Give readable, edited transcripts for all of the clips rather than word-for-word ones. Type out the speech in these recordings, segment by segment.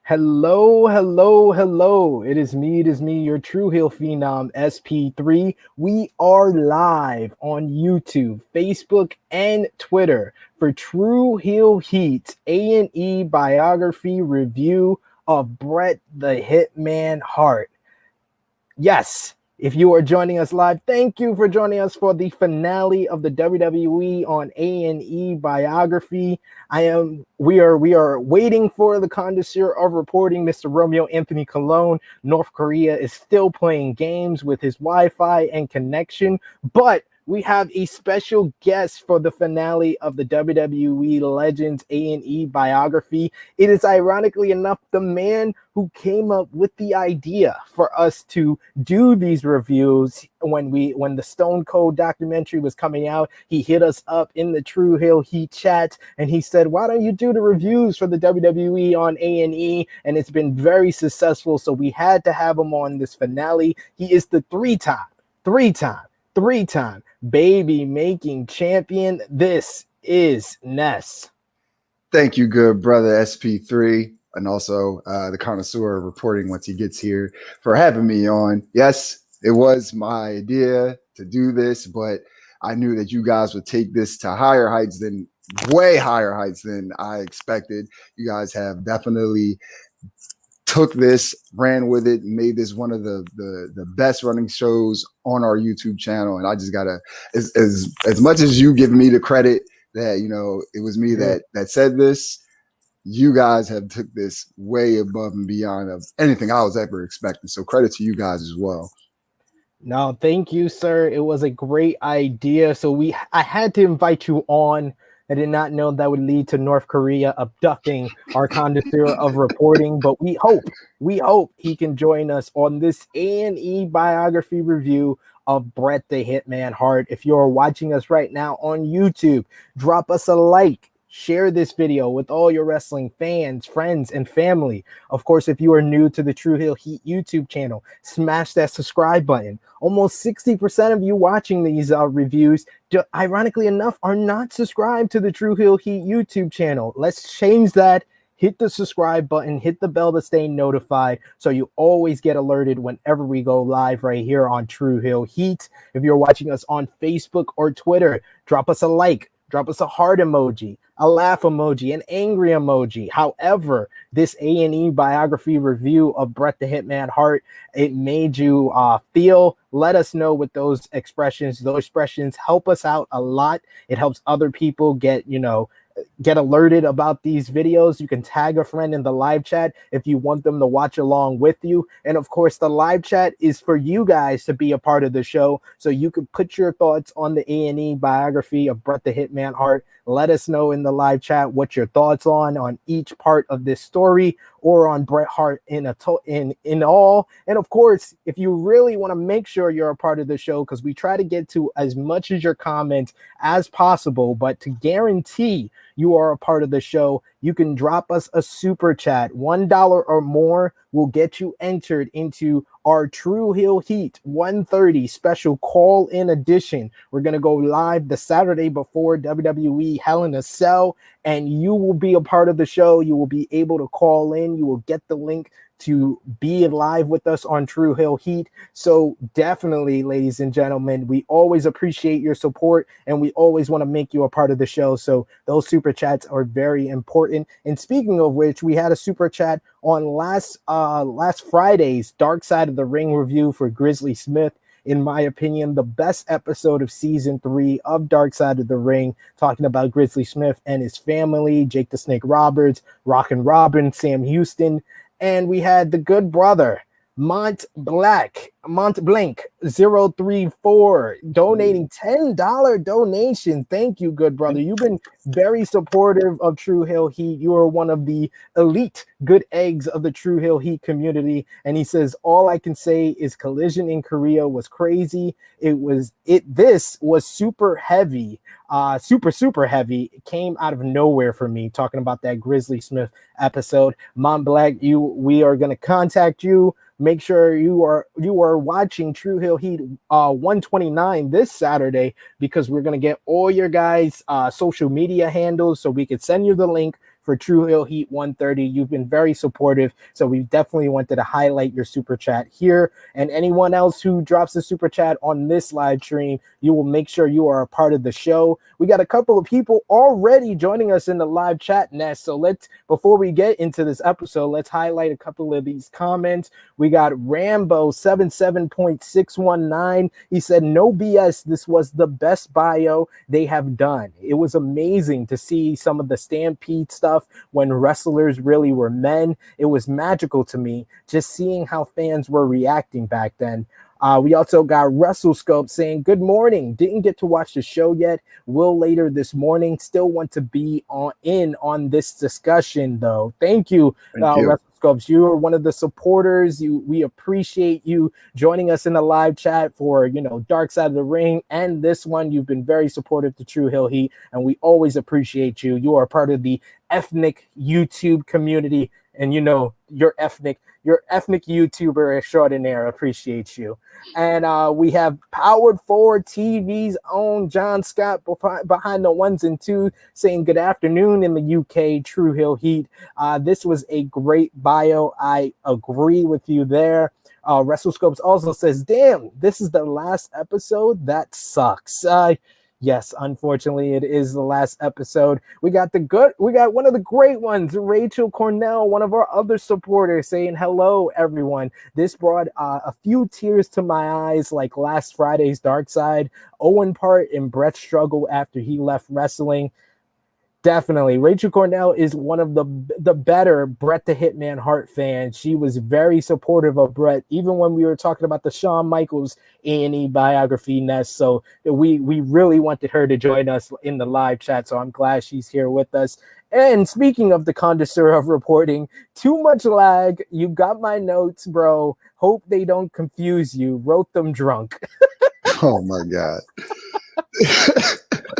Hello, hello, hello. It is me, your True Heel Phenom SP3. We are live on YouTube, Facebook, and Twitter for True Heel Heat A&E Biography review of Bret the Hitman Hart. Yes, if you are joining us live, thank you for joining us for the finale of the WWE on A&E Biography. We are waiting for the connoisseur of reporting, Mr. Romeo Anthony Cologne. North Korea is still playing games with his Wi-Fi and connection, but we have a special guest for the finale of the WWE Legends A&E Biography. It is ironically enough the man who came up with the idea for us to do these reviews when the Stone Cold documentary was coming out. He hit us up in the True Heel Heat chat and he said, why don't you do the reviews for the WWE on A&E? And it's been very successful, so we had to have him on this finale. He is the three-time baby making champion. This is Ness. Thank you, good brother SP3, and also the connoisseur reporting once he gets here, for having me on. Yes, it was my idea to do this, but I knew that you guys would take this to way higher heights than I expected. You guys have definitely took this, ran with it, and made this one of the best running shows on our YouTube channel. And I just gotta, as much as you give me the credit that it was me that said this, you guys have took this way above and beyond of anything I was ever expecting. So credit to you guys as well. No, thank you, sir. It was a great idea. So I had to invite you on. I did not know that would lead to North Korea abducting our conductor of reporting, but we hope he can join us on this A&E Biography review of Bret the Hitman Hart. If you're watching us right now on YouTube, drop us a like. Share this video with all your wrestling fans, friends, and family. Of course, if you are new to the True Heel Heat YouTube channel, smash that subscribe button. Almost 60% of you watching these reviews, ironically enough, are not subscribed to the True Heel Heat YouTube channel. Let's change that. Hit the subscribe button, hit the bell to stay notified so you always get alerted whenever we go live right here on True Heel Heat. If you're watching us on Facebook or Twitter, drop us a like. Drop us a heart emoji, a laugh emoji, an angry emoji. However, this A&E Biography review of Bret the Hitman Hart, it made you feel. Let us know what those expressions. Those expressions help us out a lot. It helps other people get alerted about these videos. You can tag a friend in the live chat if you want them to watch along with you. And of course, the live chat is for you guys to be a part of the show. So you can put your thoughts on the A&E Biography of Bret the Hitman Hart. Let us know in the live chat what your thoughts on each part of this story or on Bret Hart in all. And of course, if you really want to make sure you're a part of the show, because we try to get to as much of your comments as possible, but to guarantee you are a part of the show, you can drop us a super chat. $1 or more will get you entered into our True Heel Heat 130 special call-in edition. We're going to go live the Saturday before WWE Hell in a Cell, and you will be a part of the show. You will be able to call in. You will get the link to be live with us on True Heel Heat. So definitely, ladies and gentlemen, we always appreciate your support and we always want to make you a part of the show. So those super chats are very important. And speaking of which, we had a super chat on last Friday's Dark Side of the Ring review for Grizzly Smith. In my opinion, the best episode of season 3 of Dark Side of the Ring, talking about Grizzly Smith and his family, Jake the Snake Roberts, Rockin' Robin, Sam Houston. And we had the good brother, Montblanc 034 donating $10 donation. Thank you, good brother. You've been very supportive of True Heel Heat. You are one of the elite good eggs of the True Heel Heat community. And he says, all I can say is Collision in Korea was crazy. This was super heavy. Super heavy. It came out of nowhere for me, talking about that Grizzly Smith episode. Montblanc, we are going to contact you. Make sure you are watching True Heel Heat 129 this Saturday, because we're going to get all your guys' social media handles so we can send you the link for True Hill Heat 130. You've been very supportive, so we definitely wanted to highlight your super chat here. And anyone else who drops a super chat on this live stream, you will make sure you are a part of the show. We got a couple of people already joining us in the live chat, Ness. So before we get into this episode, let's highlight a couple of these comments. We got Rambo 77.619. He said, "No BS. This was the best bio they have done. It was amazing to see some of the Stampede stuff when wrestlers really were men. It was magical to me just seeing how fans were reacting back then." We also got WrestleScope saying, "Good morning. Didn't get to watch the show yet. Will later this morning. Still want to be on this discussion, though." Thank you, WrestleScopes. You are one of the supporters. We appreciate you joining us in the live chat for Dark Side of the Ring and this one. You've been very supportive to True Hill Heat, and we always appreciate you. You are part of the ethnic YouTube community, and you're ethnic YouTuber extraordinaire. Appreciate you. And we have Powered Forward TV's own John Scott behind the ones and two saying good afternoon in the UK, True Hill Heat. This was a great bio. I agree with you there. WrestleScopes also says, "Damn, this is the last episode? That sucks." Yes, unfortunately, it is the last episode. We got one of the great ones, Rachel Cornell, one of our other supporters, saying, "Hello, everyone. This brought a few tears to my eyes, like last Friday's Dark Side, Owen Hart and Bret's struggle after he left wrestling." Definitely. Rachel Cornell is one of the better Bret the Hitman Hart fans. She was very supportive of Bret, even when we were talking about the Shawn Michaels A&E biography, Ness. So we really wanted her to join us in the live chat, so I'm glad she's here with us. And speaking of the connoisseur of reporting, too much lag. You got my notes, bro. Hope they don't confuse you. Wrote them drunk. Oh, my God.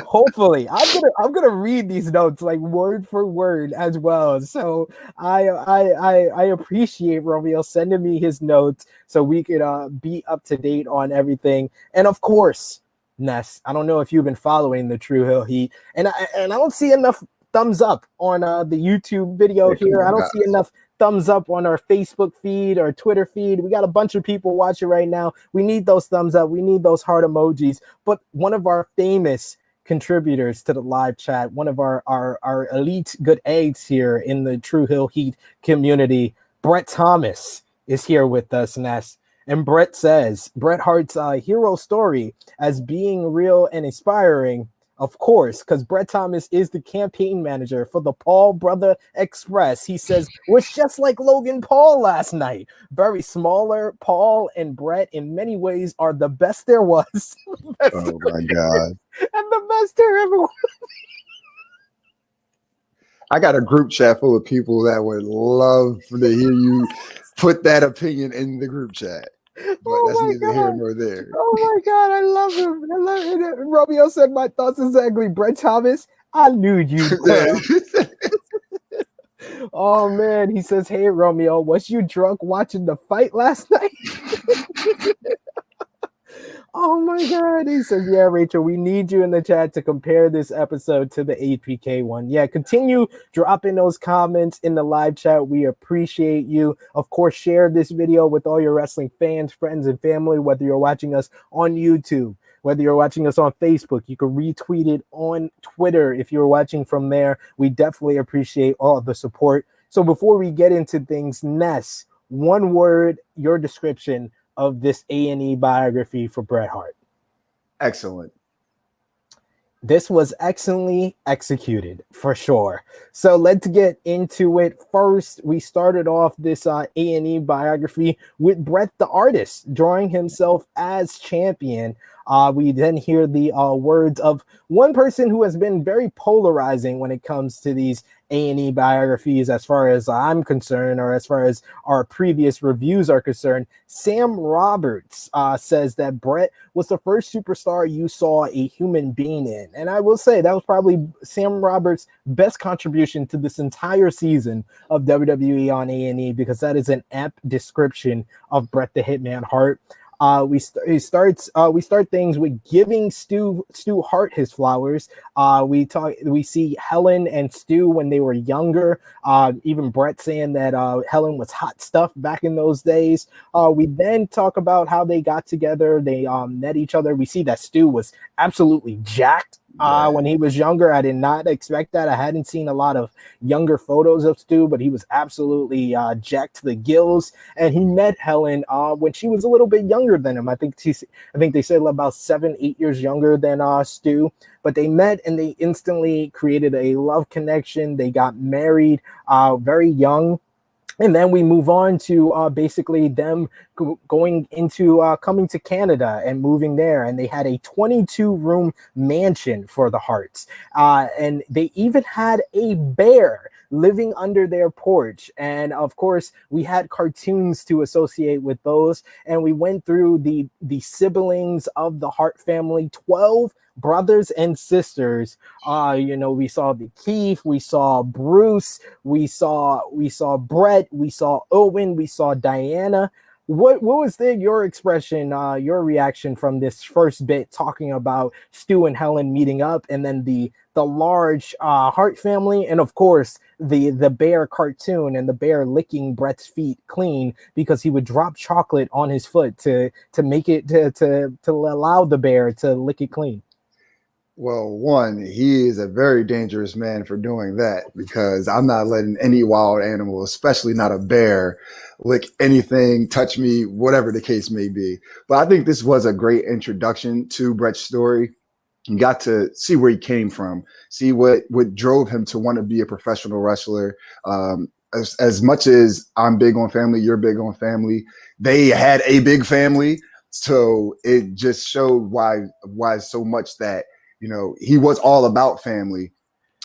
Hopefully, I'm gonna read these notes like word for word as well. So I appreciate Romeo sending me his notes so we could be up to date on everything. And of course, Ness, I don't know if you've been following the True Hill Heat, and I don't see enough thumbs up on the YouTube video here. I don't see enough thumbs up on our Facebook feed or Twitter feed. We got a bunch of people watching right now. We need those thumbs up. We need those heart emojis. But one of our famous contributors to the live chat, one of our elite good eggs here in the True Hill Heat community, Bret Thomas, is here with us, Ness. And Bret says, Bret Hart's hero story as being real and inspiring, of course, because Bret Thomas is the campaign manager for the Paul Brother Express. He says, was just like Logan Paul last night. Very smaller. Paul and Bret in many ways are the best there was. Oh, my God. And the best there ever was. I got a group chat full of people that would love to hear you put that opinion in the group chat. But that's neither here nor there. Oh my God, I love him. I love it. Romeo said my thoughts exactly. Bret Thomas, I knew you. Oh man, he says, "Hey Romeo, was you drunk watching the fight last night?" Oh my God. He says, "Yeah, Rachel, we need you in the chat to compare this episode to the APK one." Yeah, continue dropping those comments in the live chat. We appreciate you. Of course, share this video with all your wrestling fans, friends, and family, whether you're watching us on YouTube, whether you're watching us on Facebook. You can retweet it on Twitter if you're watching from there. We definitely appreciate all the support. So before we get into things, Ness, one word, your description of this A&E biography for Bret Hart. Excellent. This was excellently executed, for sure. So let's get into it. First, we started off this A&E biography with Bret the artist drawing himself as champion. We then hear the words of one person who has been very polarizing when it comes to these A&E biographies, as far as I'm concerned, or as far as our previous reviews are concerned. Sam Roberts says that Bret was the first superstar you saw a human being in. And I will say that was probably Sam Roberts' best contribution to this entire season of WWE on A&E, because that is an apt description of Bret the Hitman Hart. We start things with giving Stu Hart his flowers. We see Helen and Stu when they were younger. Even Bret saying that Helen was hot stuff back in those days. We then talk about how they got together. They met each other. We see that Stu was absolutely jacked Yeah. when he was younger. I did not expect that. I hadn't seen a lot of younger photos of Stu, but he was absolutely jacked to the gills. And he met Helen when she was a little bit younger than him. I think they said about 7, 8 years younger than Stu. But they met and they instantly created a love connection. They got married very young. And then we move on to basically them going into coming to Canada and moving there. And they had a 22-room mansion for the Harts. And they even had a bear living under their porch. And of course, we had cartoons to associate with those. And we went through the siblings of the Hart family, 12 brothers and sisters. We saw the Keith, we saw Bruce, we saw Bret, we saw Owen, we saw Diana. What was your expression, your reaction from this first bit talking about Stu and Helen meeting up, and then the large Hart family, and of course the bear cartoon and the bear licking Bret's feet clean because he would drop chocolate on his foot to make it to allow the bear to lick it clean. Well, one, he is a very dangerous man for doing that because I'm not letting any wild animal, especially not a bear, lick anything, touch me, whatever the case may be. But I think this was a great introduction to Bret's story. You got to see where he came from, see what drove him to want to be a professional wrestler. As much as I'm big on family, you're big on family. They had a big family, so it just showed why so much that he was all about family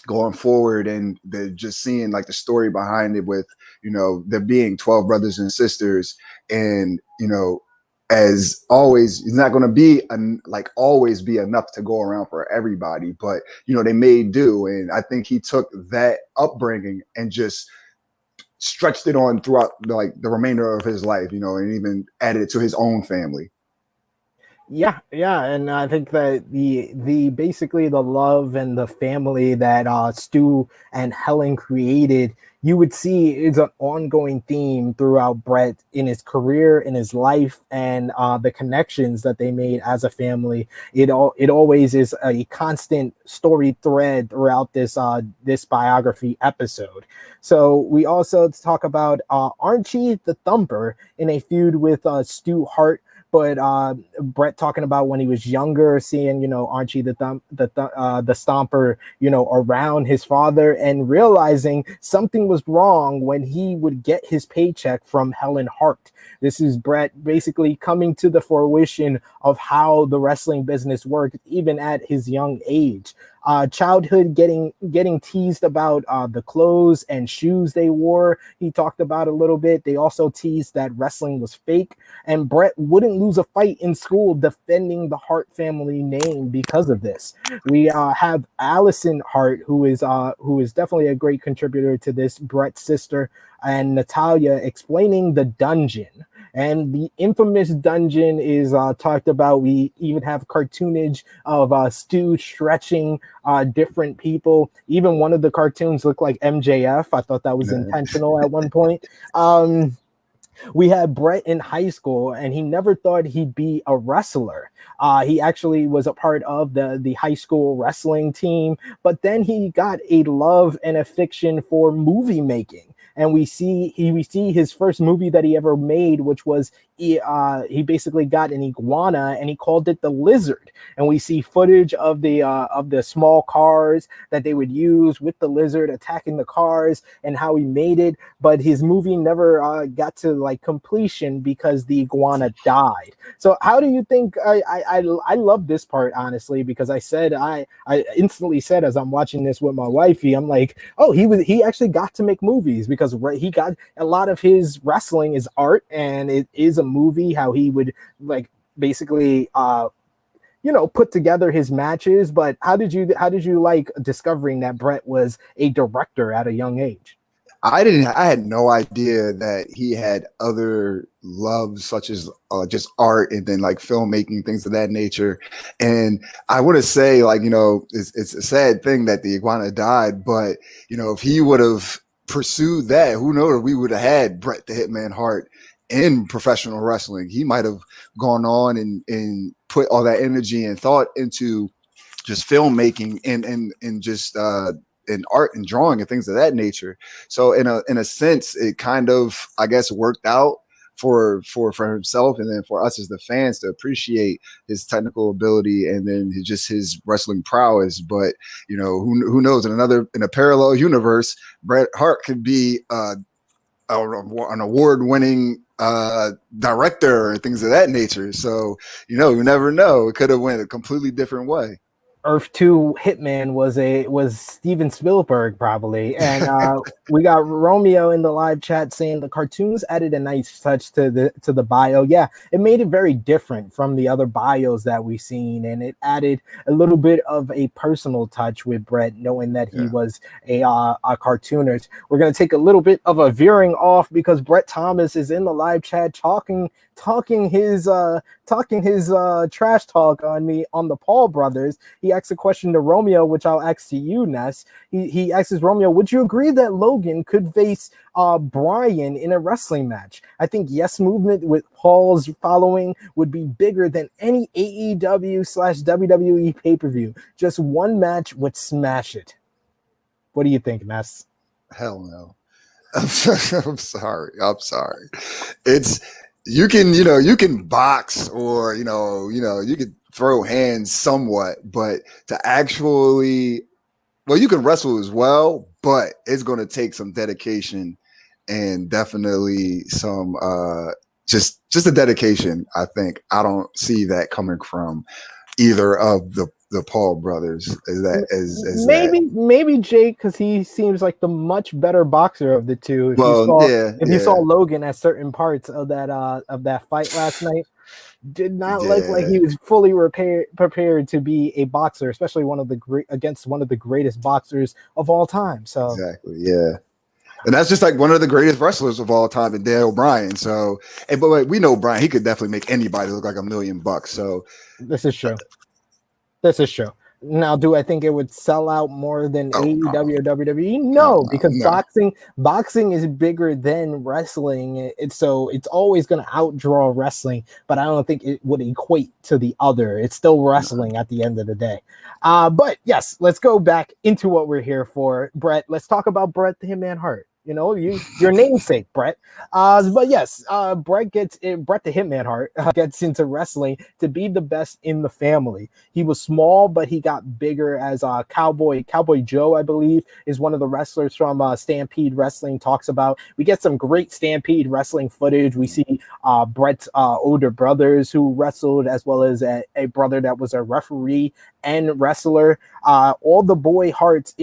going forward, and just seeing like the story behind it with there being 12 brothers and sisters, and as always, it's not going to be always be enough to go around for everybody, but they made do. And I think he took that upbringing and just stretched it on throughout the remainder of his life, and even added it to his own family. Yeah, and I think that the basically the love and the family that Stu and Helen created, you would see is an ongoing theme throughout Bret in his career, in his life, and the connections that they made as a family. It always is a constant story thread throughout this biography episode. So we also talk about Archie the Thumper in a feud with Stu Hart. But Bret talking about when he was younger, seeing Archie the Stomper, around his father, and realizing something was wrong when he would get his paycheck from Helen Hart. This is Bret basically coming to the fruition of how the wrestling business worked, even at his young age. Childhood getting teased about the clothes and shoes they wore. He talked about a little bit. They also teased that wrestling was fake, and Bret wouldn't lose a fight in school defending the Hart family name because of this. We have Allison Hart, who is definitely a great contributor to this, Bret's sister, and Natalia explaining the dungeon. And the infamous dungeon is talked about. We even have cartoonage of Stu stretching different people. Even one of the cartoons looked like MJF. I thought that was intentional at one point. We had Bret in high school, and he never thought he'd be a wrestler. He actually was a part of the high school wrestling team, but then he got a love and affection for movie making. And we see his first movie that he ever made, which was he basically got an iguana and he called it the Lizard. And we see footage of the small cars that they would use with the lizard attacking the cars and how he made it. But his movie never got to completion because the iguana died. So how do you think? I love this part, honestly, because I instantly said, as I'm watching this with my wifey, I'm like, oh, he actually got to make movies, because he got a lot of his wrestling is art, and it is a movie how he would basically put together his matches. But how did you like discovering that Bret was a director at a young age? I had no idea that he had other loves such as just art and then like filmmaking, things of that nature. And I want to say, like, it's a sad thing that the iguana died, but if he would have pursued that, who knows, we would have had Bret the Hitman Hart in professional wrestling. He might have gone on and put all that energy and thought into just filmmaking and just in art and drawing and things of that nature. So in a sense, it kind of, I guess, worked out for himself, and then for us as the fans to appreciate his technical ability and then just his wrestling prowess. But who knows, in a parallel universe, Bret Hart could be an award-winning director and things of that nature. So you never know, it could have went a completely different way. Earth 2 Hitman was Steven Spielberg probably. And we got Romeo in the live chat saying the cartoons added a nice touch to the bio. Yeah, it made it very different from the other bios that we've seen, and it added a little bit of a personal touch with Bret, knowing that he was a cartoonist. We're gonna take a little bit of a veering off because Bret Thomas is in the live chat talking his trash talk on the Paul brothers. He asks a question to Romeo, which I'll ask to you, Ness. He asks Romeo, would you agree that Logan could face Bryan in a wrestling match? I think Yes Movement with Paul's following would be bigger than any AEW/WWE pay-per-view. Just one match would smash it. What do you think, Ness? Hell no. I'm sorry. It's you can box or you can throw hands somewhat, but to actually, well, you can wrestle as well, but it's going to take some dedication and definitely some just a dedication. I think I don't see that coming from either of the Paul brothers. Is maybe Jake, because he seems like the much better boxer of the two. If you saw Logan at certain parts of that fight last night, did not look like he was fully prepared to be a boxer, especially against one of the greatest boxers of all time. So exactly, yeah. And that's just like one of the greatest wrestlers of all time, and Daniel Bryan. So, but we know Bryan, he could definitely make anybody look like $1 million. So this is true. Now, do I think it would sell out more than AEW or WWE? No, because boxing is bigger than wrestling. It's always going to outdraw wrestling, but I don't think it would equate to the other. It's still wrestling at the end of the day. But yes, let's go back into what we're here for. Bret, let's talk about Bret the Hitman Hart. Your namesake, Bret. But yes, Bret the Hitman Hart gets into wrestling to be the best in the family. He was small, but he got bigger as Cowboy Joe, I believe, is one of the wrestlers from Stampede Wrestling talks about. We get some great Stampede Wrestling footage. We see Bret's older brothers who wrestled, as well as a brother that was a referee and wrestler. All the boy Harts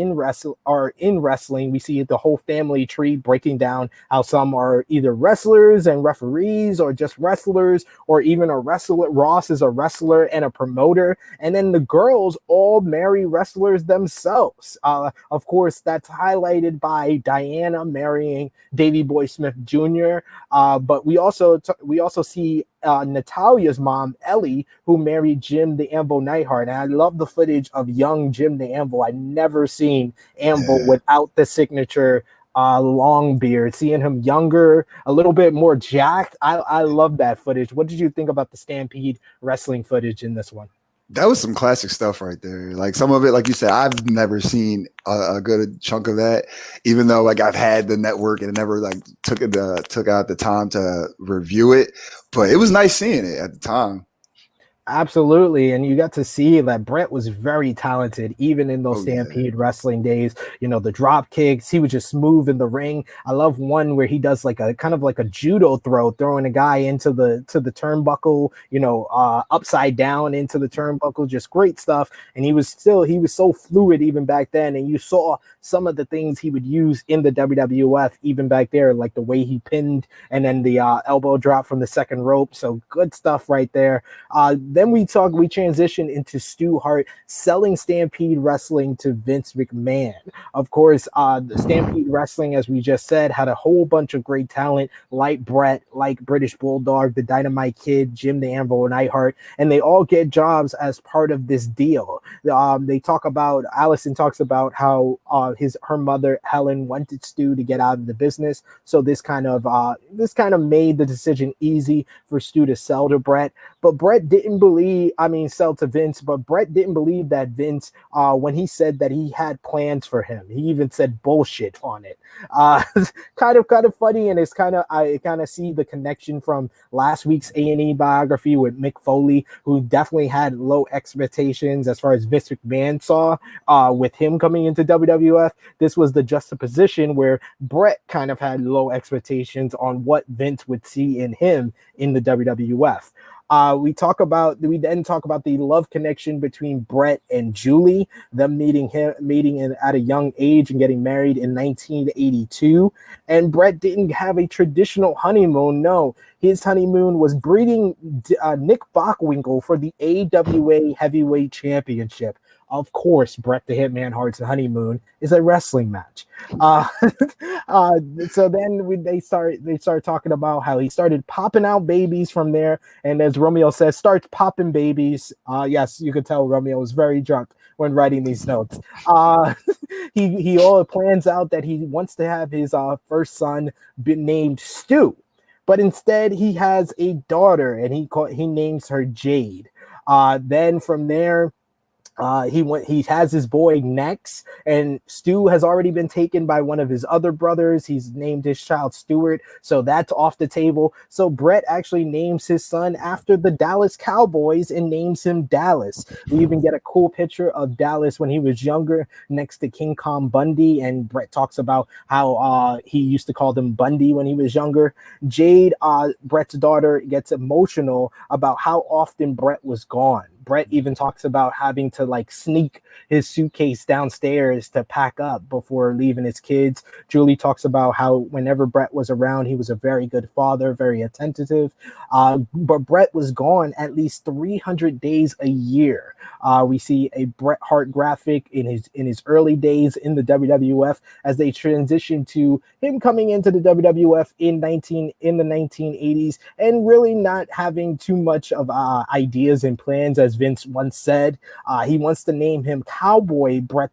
are in wrestling. We see the whole family tree breaking down how some are either wrestlers and referees, or just wrestlers, or even a wrestler. Ross is a wrestler and a promoter, and then the girls all marry wrestlers themselves. Of course, that's highlighted by Diana marrying Davey Boy Smith Jr. But we also see Natalia's mom, Ellie, who married Jim the Anvil Neidhart. And I love the footage of young Jim the Anvil. I've never seen Anvil without the signature long beard. Seeing him younger, a little bit more jacked. I love that footage. What did you think about the Stampede Wrestling footage in this one? That was some classic stuff right there. Like some of it, like you said, I've never seen a good chunk of that, even though like I've had the network and never like took out the time to review it. But it was nice seeing it at the time. Absolutely. And you got to see that Bret was very talented, even in those Stampede Wrestling days. The drop kicks, he was just smooth in the ring. I love one where he does like a kind of like a judo throw, throwing a guy into the turnbuckle, upside down into the turnbuckle. Just great stuff. And he was so fluid even back then. And you saw some of the things he would use in the WWF even back there, like the way he pinned and then the elbow drop from the second rope. So good stuff right there. then we transition into Stu Hart selling Stampede Wrestling to Vince McMahon. Of course, the Stampede Wrestling, as we just said, had a whole bunch of great talent like Bret, like British Bulldog, the Dynamite Kid, Jim the Anvil Neidhart, and they all get jobs as part of this deal. They talk about, Allison talks about how her mother Helen wanted Stu to get out of the business, so this kind of made the decision easy for Stu to sell to Bret. But Bret didn't believe, sell to Vince, but Bret didn't believe that Vince, when he said that he had plans for him. He even said bullshit on it. Kind of funny, and I kind of see the connection from last week's A&E biography with Mick Foley, who definitely had low expectations as far as Vince McMahon saw with him coming into WWF. This was the juxtaposition where Bret kind of had low expectations on what Vince would see in him in the WWF. We then talk about the love connection between Bret and Julie, them meeting at a young age and getting married in 1982. And Bret didn't have a traditional honeymoon. No, his honeymoon was breeding Nick Bockwinkel for the AWA Heavyweight Championship. Of course, Bret the Hitman Hart's honeymoon is a wrestling match. So then they start talking about how he started popping out babies from there, and as Romeo says, starts popping babies. Yes, you could tell Romeo was very drunk when writing these notes. He all plans out that he wants to have his first son be named Stu, but instead he has a daughter, and he names her Jade. Then from there, he has his boy Nex, and Stu has already been taken by one of his other brothers. He's named his child Stewart, so that's off the table. So Bret actually names his son after the Dallas Cowboys and names him Dallas. We even get a cool picture of Dallas when he was younger next to King Kong Bundy, and Bret talks about how he used to call them Bundy when he was younger. Jade, Bret's daughter, gets emotional about how often Bret was gone. Bret even talks about having to sneak his suitcase downstairs to pack up before leaving his kids. Julie talks about how whenever Bret was around, he was a very good father, very attentive. But Bret was gone at least 300 days a year. We see a Bret Hart graphic in his early days in the WWF as they transition to him coming into the WWF in the 1980s and really not having too much of ideas and plans. As Vince once said, he wants to name him Cowboy Bret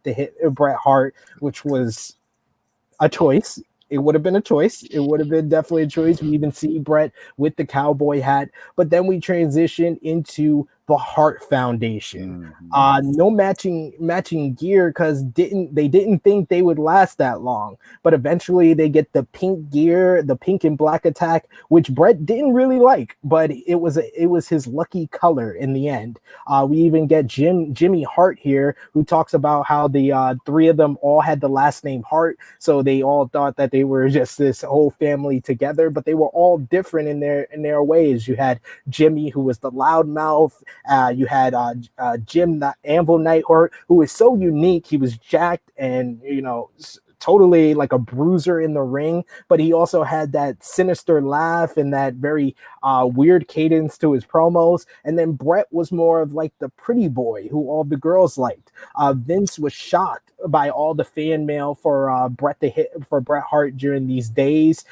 Hart, which was a choice. It would have been a choice. It would have been definitely a choice. We even see Bret with the cowboy hat, but then we transition into the Hart Foundation. No matching gear because they didn't think they would last that long. But eventually they get the pink gear, the pink and black attack, which Bret didn't really like, but it was his lucky color in the end. We even get Jimmy Hart here, who talks about how the three of them all had the last name Hart, so they all thought that they were just this whole family together, but they were all different in their ways. You had Jimmy, who was the loudmouth. You had Jim the Anvil Neidhart, who was so unique. He was jacked and totally like a bruiser in the ring, but he also had that sinister laugh and that very weird cadence to his promos. And then Bret was more of like the pretty boy who all the girls liked. Vince was shocked by all the fan mail for Bret Hart during these days.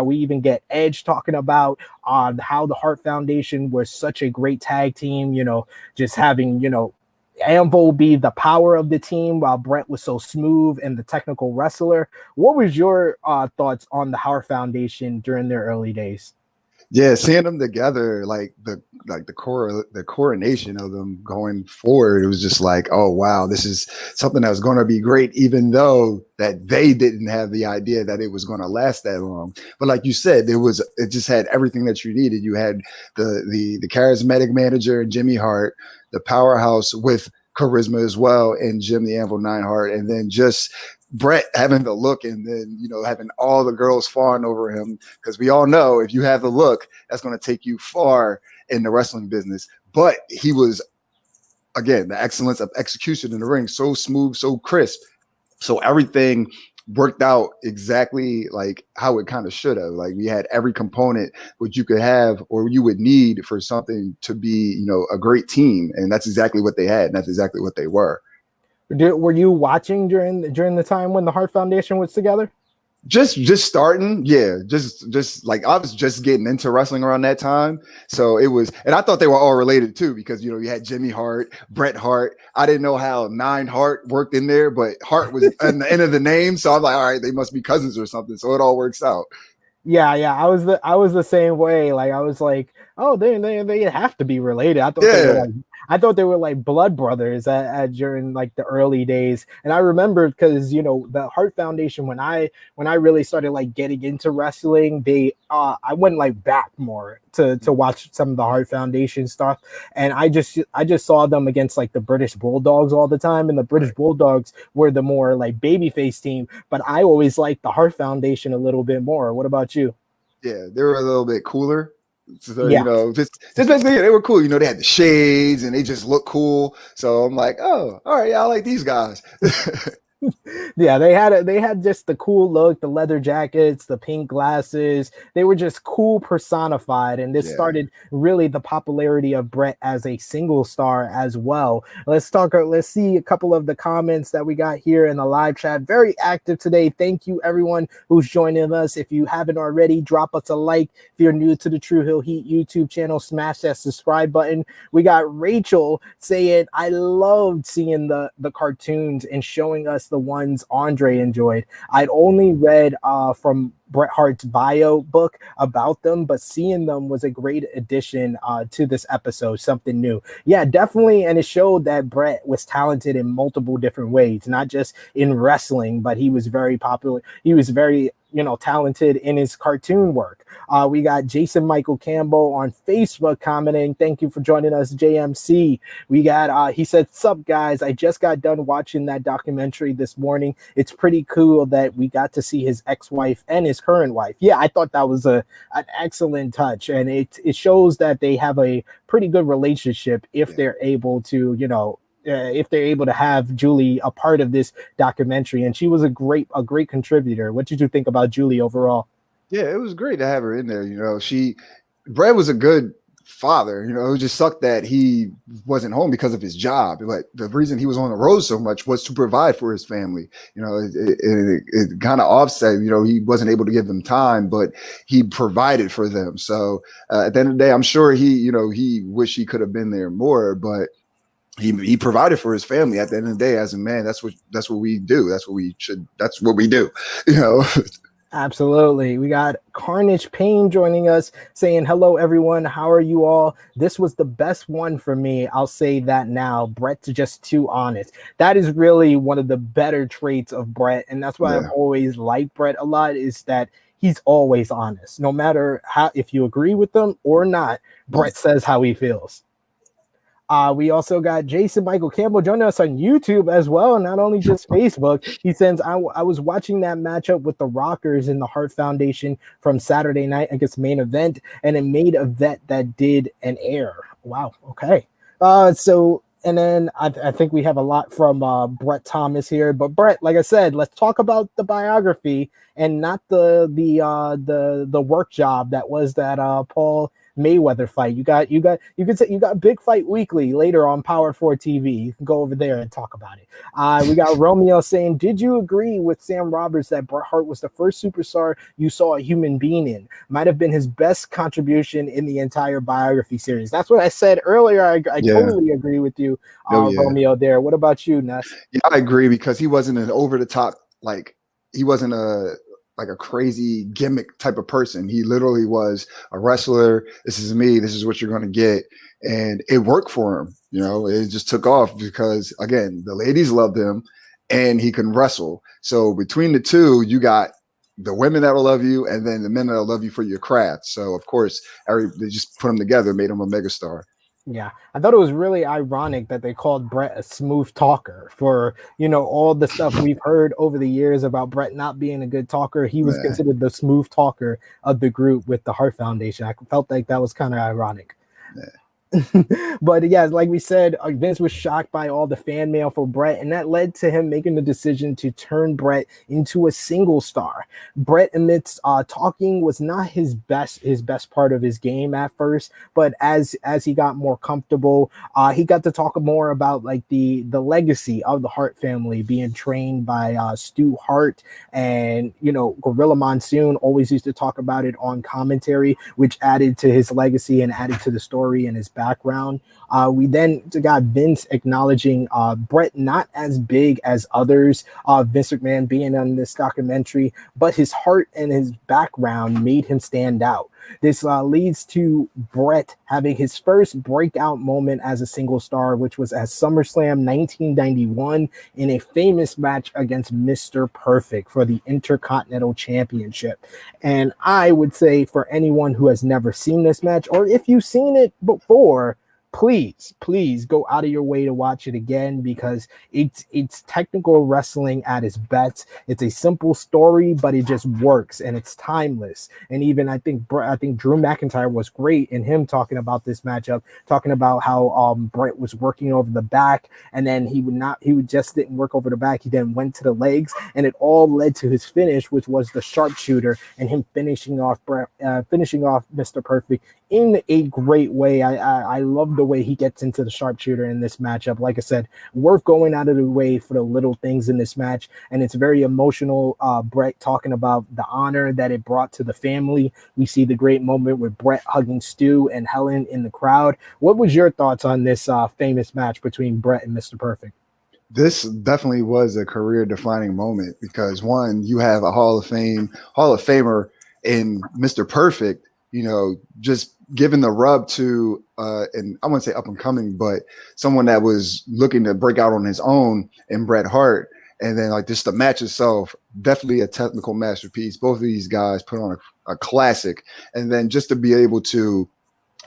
We even get Edge talking about how the Hart Foundation was such a great tag team, just having, Anvil be the power of the team while Bret was so smooth and the technical wrestler. What was your thoughts on the Hart Foundation during their early days? Yeah, seeing them together, the coronation of them going forward, it was just like, oh wow, this is something that was going to be great, even though that they didn't have the idea that it was going to last that long. But like you said, it just had everything that you needed. You had the charismatic manager, Jimmy Hart, the powerhouse with charisma as well, and Jim the Anvil Neidhart, and then just Bret having the look, and then having all the girls fawning over him, because we all know if you have the look, that's going to take you far in the wrestling business. But he was, again, the excellence of execution in the ring, so smooth, so crisp. So everything worked out exactly like how it kind of should have. Like we had every component which you could have or you would need for something to be, you know, a great team. And that's exactly what they had. And that's exactly what they were. Were you watching during the time when the Hart Foundation was together? Just starting, yeah, just like I was just getting into wrestling around that time, so it was, and I thought they were all related too, because you know you had Jimmy Hart, Bret Hart. I didn't know how 9 Hart worked in there, but Hart was at the end of the name, so I'm like, all right, they must be cousins or something. So it all works out. Yeah, I was the same way. Like I was like, oh, they have to be related. Yeah, I thought they were like blood brothers during like the early days. And I remember because you know the Hart Foundation when I really started like getting into wrestling, they I went like back more to watch some of the Hart Foundation stuff, and I just saw them against like the British Bulldogs all the time, and the British Bulldogs were the more like babyface team, but I always liked the Hart Foundation a little bit more. What about you? yeah, they were a little bit cooler. So, you Yeah. know, just basically, yeah, they were cool. You know, they had the shades and they just look cool. So I'm like, oh, all right, yeah, I like these guys. Yeah, they had just the cool look, the leather jackets, the pink glasses. They were just cool personified, and this Yeah. started really the popularity of Bret as a single star as well. Let's see a couple of the comments that we got here in the live chat. Very active today. Thank you everyone who's joining us. If you haven't already, drop us a like. If you're new to the True Hill Heat YouTube channel, smash that subscribe button. We got Rachel saying, I loved seeing the cartoons and showing us the ones Andre enjoyed. I'd only read from Bret Hart's bio book about them, but seeing them was a great addition to this episode, something new. Yeah, definitely. And it showed that Bret was talented in multiple different ways, not just in wrestling, but he was very popular. He was very, you know, talented in his cartoon work. We got Jason Michael Campbell on Facebook commenting, thank you for joining us, JMC. We got, he said, sup guys, I just got done watching that documentary this morning. It's pretty cool that we got to see his ex-wife and his current wife. Yeah, I thought that was an excellent touch. And it shows that they have a pretty good relationship if they're able to, you know, if they're able to have Julie a part of this documentary. And she was a great contributor. What did you think about Julie overall? Yeah, it was great to have her in there. You know, Brad was a good father. You know, it just sucked that he wasn't home because of his job. But the reason he was on the road so much was to provide for his family. You know, it kind of offset. You know, he wasn't able to give them time, but he provided for them. So at the end of the day, I'm sure he wished he could have been there more, but he provided for his family. At the end of the day, as a man, that's what we do. That's what we do. You know. Absolutely. We got Carnage Payne joining us saying, hello, everyone. How are you all? This was the best one for me. I'll say that now. Bret's just too honest. That is really one of the better traits of Bret. And that's why I've always liked Bret a lot, is that he's always honest. No matter how, if you agree with them or not, Bret says how he feels. We also got Jason Michael Campbell joining us on YouTube as well, not only just Facebook. He says, I was watching that matchup with the Rockers in the Hart Foundation from Saturday night against Main Event, and it made a vet that did an air. Wow, okay. And then I think we have a lot from Bret Thomas here. But Bret, like I said, let's talk about the biography and not the work job that was that Paul Mayweather fight. You could say you got Big Fight Weekly later on Power 4 TV. You can go over there and talk about it. We got Romeo saying, did you agree with Sam Roberts that Bret Hart was the first superstar you saw a human being in? Might have been his best contribution in the entire biography series. That's what I said earlier. I totally agree with you, Romeo there. What about you, Ness? Yeah, I agree, because he wasn't an over the top, like he wasn't a crazy gimmick type of person. He literally was a wrestler. This is me. This is what you're going to get. And it worked for him. You know, it just took off because, again, the ladies loved him and he can wrestle. So between the two, you got the women that will love you and then the men that will love you for your craft. So, of course, they just put them together, made him a megastar. Yeah, I thought it was really ironic that they called Bret a smooth talker for, you know, all the stuff we've heard over the years about Bret not being a good talker. He was considered the smooth talker of the group with the Hart Foundation. I felt like that was kind of ironic. But yeah, like we said, Vince was shocked by all the fan mail for Bret, and that led to him making the decision to turn Bret into a single star. Bret admits talking was not his best part of his game at first, but as he got more comfortable, he got to talk more about like the legacy of the Hart family, being trained by Stu Hart, and Gorilla Monsoon always used to talk about it on commentary, which added to his legacy and added to the story and his background. We then got Vince acknowledging Bret not as big as others, Vince McMahon being on this documentary, but his heart and his background made him stand out. This leads to Bret having his first breakout moment as a single star, which was at SummerSlam 1991 in a famous match against Mr. Perfect for the Intercontinental Championship. And I would say for anyone who has never seen this match, or if you've seen it before, please go out of your way to watch it again, because it's technical wrestling at its best. It's a simple story, but it just works and it's timeless. And even I think Drew McIntyre was great in him talking about this matchup, talking about how Bret was working over the back, and then he would just didn't work over the back. He then went to the legs, and it all led to his finish, which was the sharpshooter, and him finishing off Mr. Perfect in a great way. I love the way he gets into the sharpshooter in this matchup. Like I said, worth going out of the way for the little things in this match, and it's very emotional. Bret talking about the honor that it brought to the family. We see the great moment with Bret hugging Stu and Helen in the crowd. What was your thoughts on this famous match between Bret and Mr. Perfect? This definitely was a career-defining moment because one, you have a Hall of Famer in Mr. Perfect, just giving the rub to and I wouldn't say up and coming, but someone that was looking to break out on his own in Bret Hart. And then like just the match itself, definitely a technical masterpiece. Both of these guys put on a classic. And then just to be able to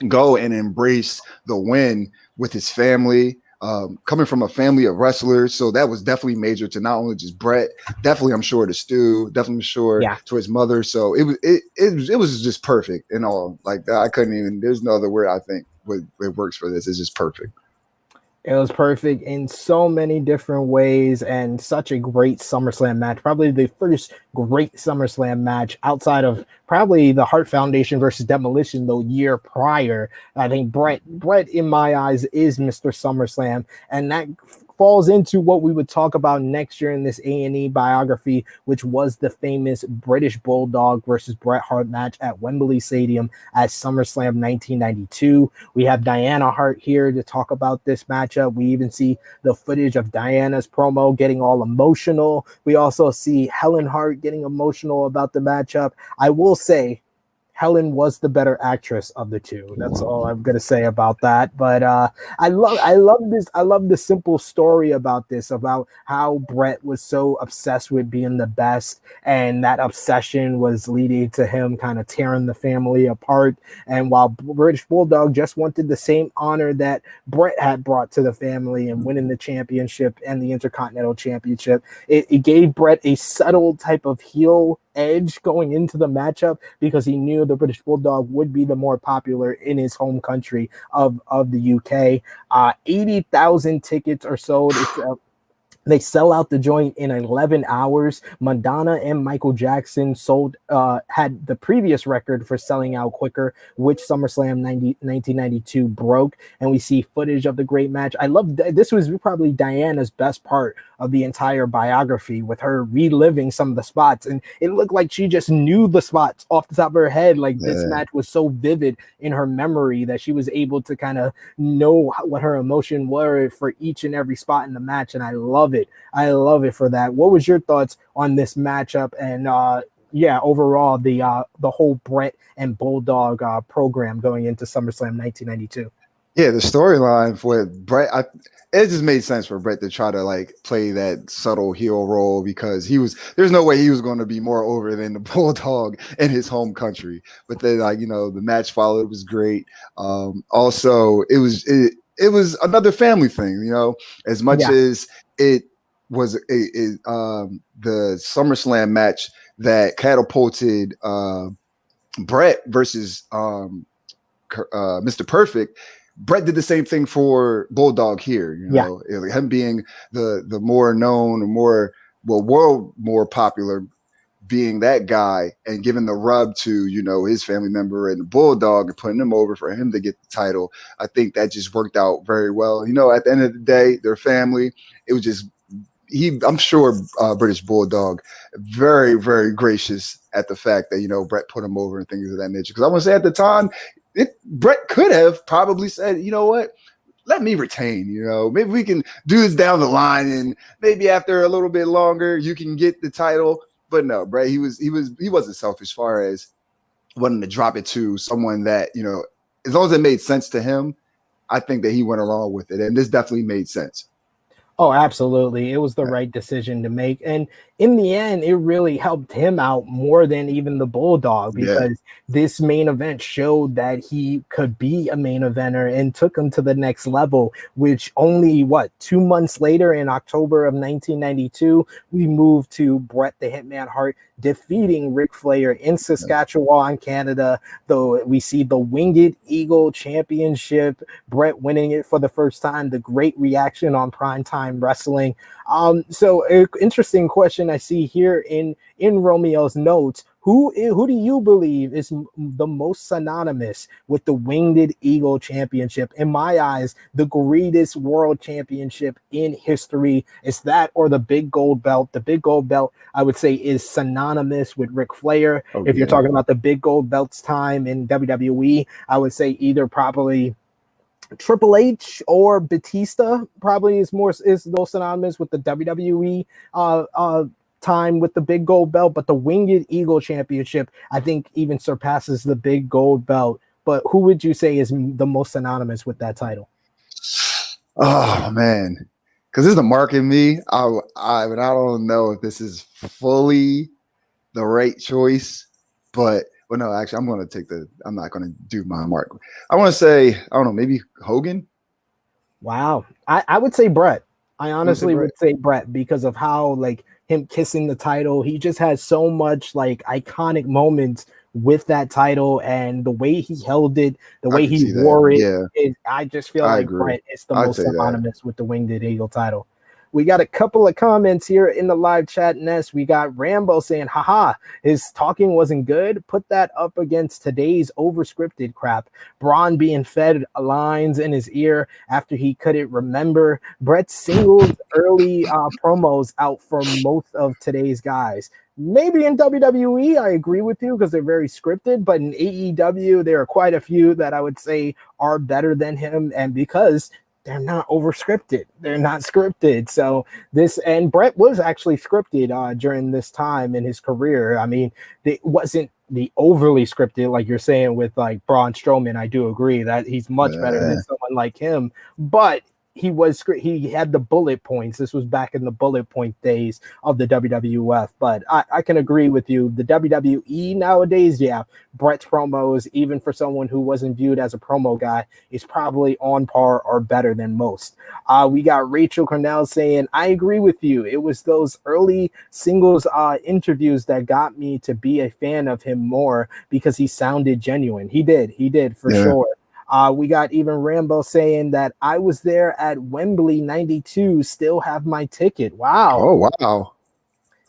go and embrace the win with his family, coming from a family of wrestlers. So that was definitely major to not only just Bret, definitely I'm sure to Stu, definitely I'm sure to his mother. So it was just perfect and all. Like I couldn't even, there's no other word I think it works for this. It's just perfect. It was perfect in so many different ways, and such a great SummerSlam match. Probably the first great SummerSlam match outside of probably the Hart Foundation versus Demolition the year prior. I think Bret in my eyes is Mr. SummerSlam, and that falls into what we would talk about next year in this A&E biography, which was the famous British Bulldog versus Bret Hart match at Wembley Stadium at SummerSlam 1992. We have Diana Hart here to talk about this matchup. We even see the footage of Diana's promo getting all emotional. We also see Helen Hart getting emotional about the matchup. I will say Helen was the better actress of the two. That's all I'm gonna say about that. But I love this. I love the simple story about this, about how Bret was so obsessed with being the best, and that obsession was leading to him kind of tearing the family apart. And while British Bulldog just wanted the same honor that Bret had brought to the family and winning the championship and the Intercontinental Championship, it gave Bret a subtle type of heel edge going into the matchup, because he knew the British Bulldog would be the more popular in his home country of the UK. 80,000 tickets are sold. They sell out the joint in 11 hours. Madonna and Michael Jackson had the previous record for selling out quicker, which SummerSlam 1992 broke. And we see footage of the great match. I love this was probably Diana's best part of the entire biography, with her reliving some of the spots. And it looked like she just knew the spots off the top of her head. Like this match was so vivid in her memory that she was able to kind of know what her emotion were for each and every spot in the match. And I love it. I love it for that. What was your thoughts on this matchup and overall the whole Bret and Bulldog program going into SummerSlam 1992? Yeah, the storyline for Bret, it just made sense for Bret to try to like play that subtle heel role, because there's no way he was going to be more over than the Bulldog in his home country. But then the match followed was great. Also, it was another family thing, as much as it was the SummerSlam match that catapulted Bret versus Mr. Perfect. Bret did the same thing for Bulldog here. Him being the more known, world more popular, being that guy and giving the rub to, his family member and the Bulldog and putting him over for him to get the title. I think that just worked out very well. At the end of the day, their family, it was just, I'm sure British Bulldog, very, very gracious at the fact that, Bret put him over and things of that nature. Because I want to say at the time, Bret could have probably said, you know what? Let me retain, maybe we can do this down the line, and maybe after a little bit longer, you can get the title. But no, Bret, he wasn't selfish as far as wanting to drop it to someone that, as long as it made sense to him, I think that he went along with it. And this definitely made sense. Oh, absolutely. It was the right decision to make. And in the end, it really helped him out more than even the Bulldog, because this main event showed that he could be a main eventer and took him to the next level, which only, 2 months later in October of 1992, we moved to Bret the Hitman Hart defeating Ric Flair in Saskatchewan, Canada. Though we see the Winged Eagle Championship, Bret winning it for the first time, the great reaction on primetime wrestling. So interesting question I see here in Romeo's notes. Who do you believe is the most synonymous with the Winged Eagle Championship? In my eyes, the greatest world championship in history is that, or the Big Gold Belt. The Big Gold Belt, I would say, is synonymous with Ric Flair. If you're talking about the Big Gold Belt's time in WWE, I would say either probably Triple H or Batista probably is most synonymous with the WWE time with the Big Gold Belt, but the Winged Eagle Championship, I think, even surpasses the Big Gold Belt. But who would you say is the most synonymous with that title? Oh man, because this is the mark in me. I don't know if this is fully the right choice, but no, actually, I'm not going to do my mark. I want to say, I don't know, maybe Hogan. Wow, I would say Bret. I honestly would say Bret because of how him kissing the title. He just has so much iconic moments with that title, and the way he held it, the way he wore it. I just feel like Bret is the most synonymous with the Winged Eagle title. We got a couple of comments here in the live chat, Ness. We got Rambo saying, haha, his talking wasn't good. Put that up against today's overscripted crap. Braun being fed lines in his ear after he couldn't remember. Bret's singles early promos out for most of today's guys. Maybe in WWE, I agree with you because they're very scripted, but in AEW, there are quite a few that I would say are better than him, and because they're not overscripted. They're not scripted. So and Bret was actually scripted during this time in his career. I mean, it wasn't the overly scripted, like you're saying with Braun Strowman. I do agree that he's much better than someone like him, but he had the bullet points. This was back in the bullet point days of the WWF, but I can agree with you. The WWE nowadays, Bret's promos, even for someone who wasn't viewed as a promo guy, is probably on par or better than most. We got Rachel Cornell saying, I agree with you. It was those early singles interviews that got me to be a fan of him more because he sounded genuine. He did for sure. We got even Rambo saying that I was there at Wembley 92, still have my ticket. Wow. Oh, wow.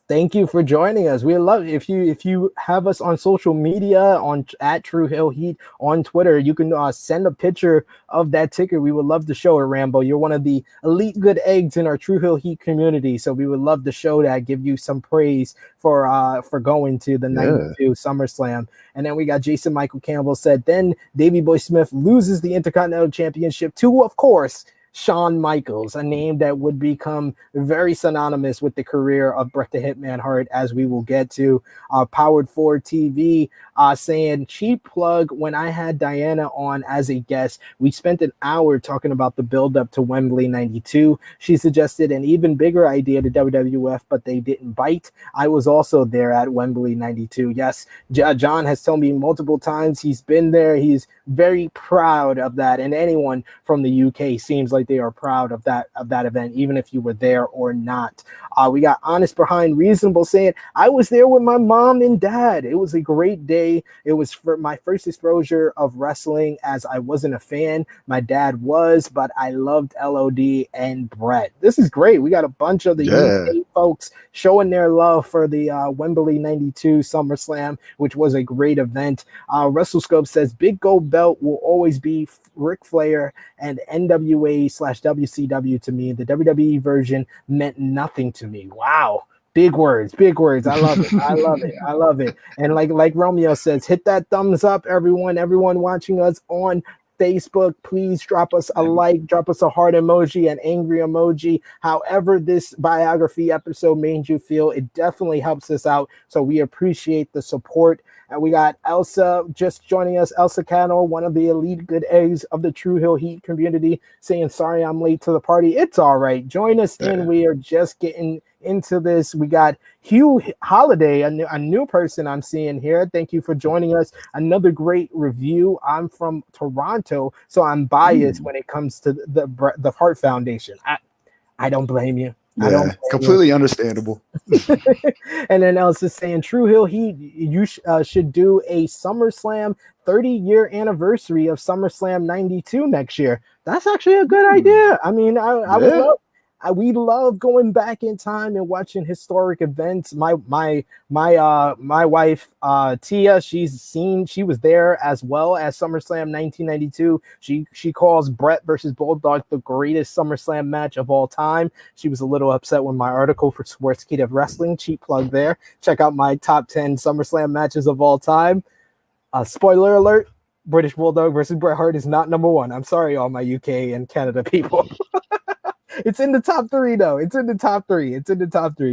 Thank you for joining us. We love if you have us on social media at True Hill Heat on Twitter. You can send a picture of that ticket. We would love to show it, Rambo. You're one of the elite good eggs in our True Hill Heat community, so we would love to show that, give you some praise for going to the 92 SummerSlam. And then we got Jason Michael Campbell said, then Davey Boy Smith loses the Intercontinental Championship to, of course, Shawn Michaels, a name that would become very synonymous with the career of Bret the Hitman Hart, as we will get to. Powered 4 TV saying, cheap plug, when I had Diana on as a guest, we spent an hour talking about the build-up to Wembley 92. She suggested an even bigger idea to WWF, but they didn't bite. I was also there at Wembley 92. Yes, John has told me multiple times he's been there. He's very proud of that, and anyone from the UK seems like like they are proud of that event, even if you were there or not. We got Honest Behind Reasonable saying, I was there with my mom and dad. It was a great day. It was for my first exposure of wrestling, as I wasn't a fan. My dad was, but I loved LOD and Bret. This is great. We got a bunch of the UK folks showing their love for the Wembley 92 SummerSlam, which was a great event. WrestleScope says Big Gold Belt will always be Ric Flair and NWA/WCW to me. The WWE version meant nothing to me. Wow. Big words, big words. I love it. I love it. I love it. And like Romeo says, hit that thumbs up, everyone watching us on Facebook. Please drop us a like, drop us a heart emoji, an angry emoji. However this biography episode made you feel, it definitely helps us out. So we appreciate the support. And we got Elsa just joining us, Elsa Cano, one of the elite good eggs of the True Hill Heat community, saying, sorry, I'm late to the party. It's all right. Join us in. We are just getting into this. We got Hugh Holiday, a new person I'm seeing here. Thank you for joining us. Another great review. I'm from Toronto, so I'm biased when it comes to the Hart Foundation. I don't blame you. Yeah, completely understandable. And then Elsa saying, True Hill Heat, you should do a SummerSlam 30-year anniversary of SummerSlam 92 next year. That's actually a good idea. I mean, I would love. We love going back in time and watching historic events. My wife Tia, she was there as well as SummerSlam 1992. She calls Bret versus Bulldog the greatest SummerSlam match of all time. She was a little upset with my article for Sportskeeda Wrestling. Cheap plug there. Check out my top 10 SummerSlam matches of all time. Spoiler alert: British Bulldog versus Bret Hart is not number one. I'm sorry, all my UK and Canada people. It's in the top three, though. It's in the top three.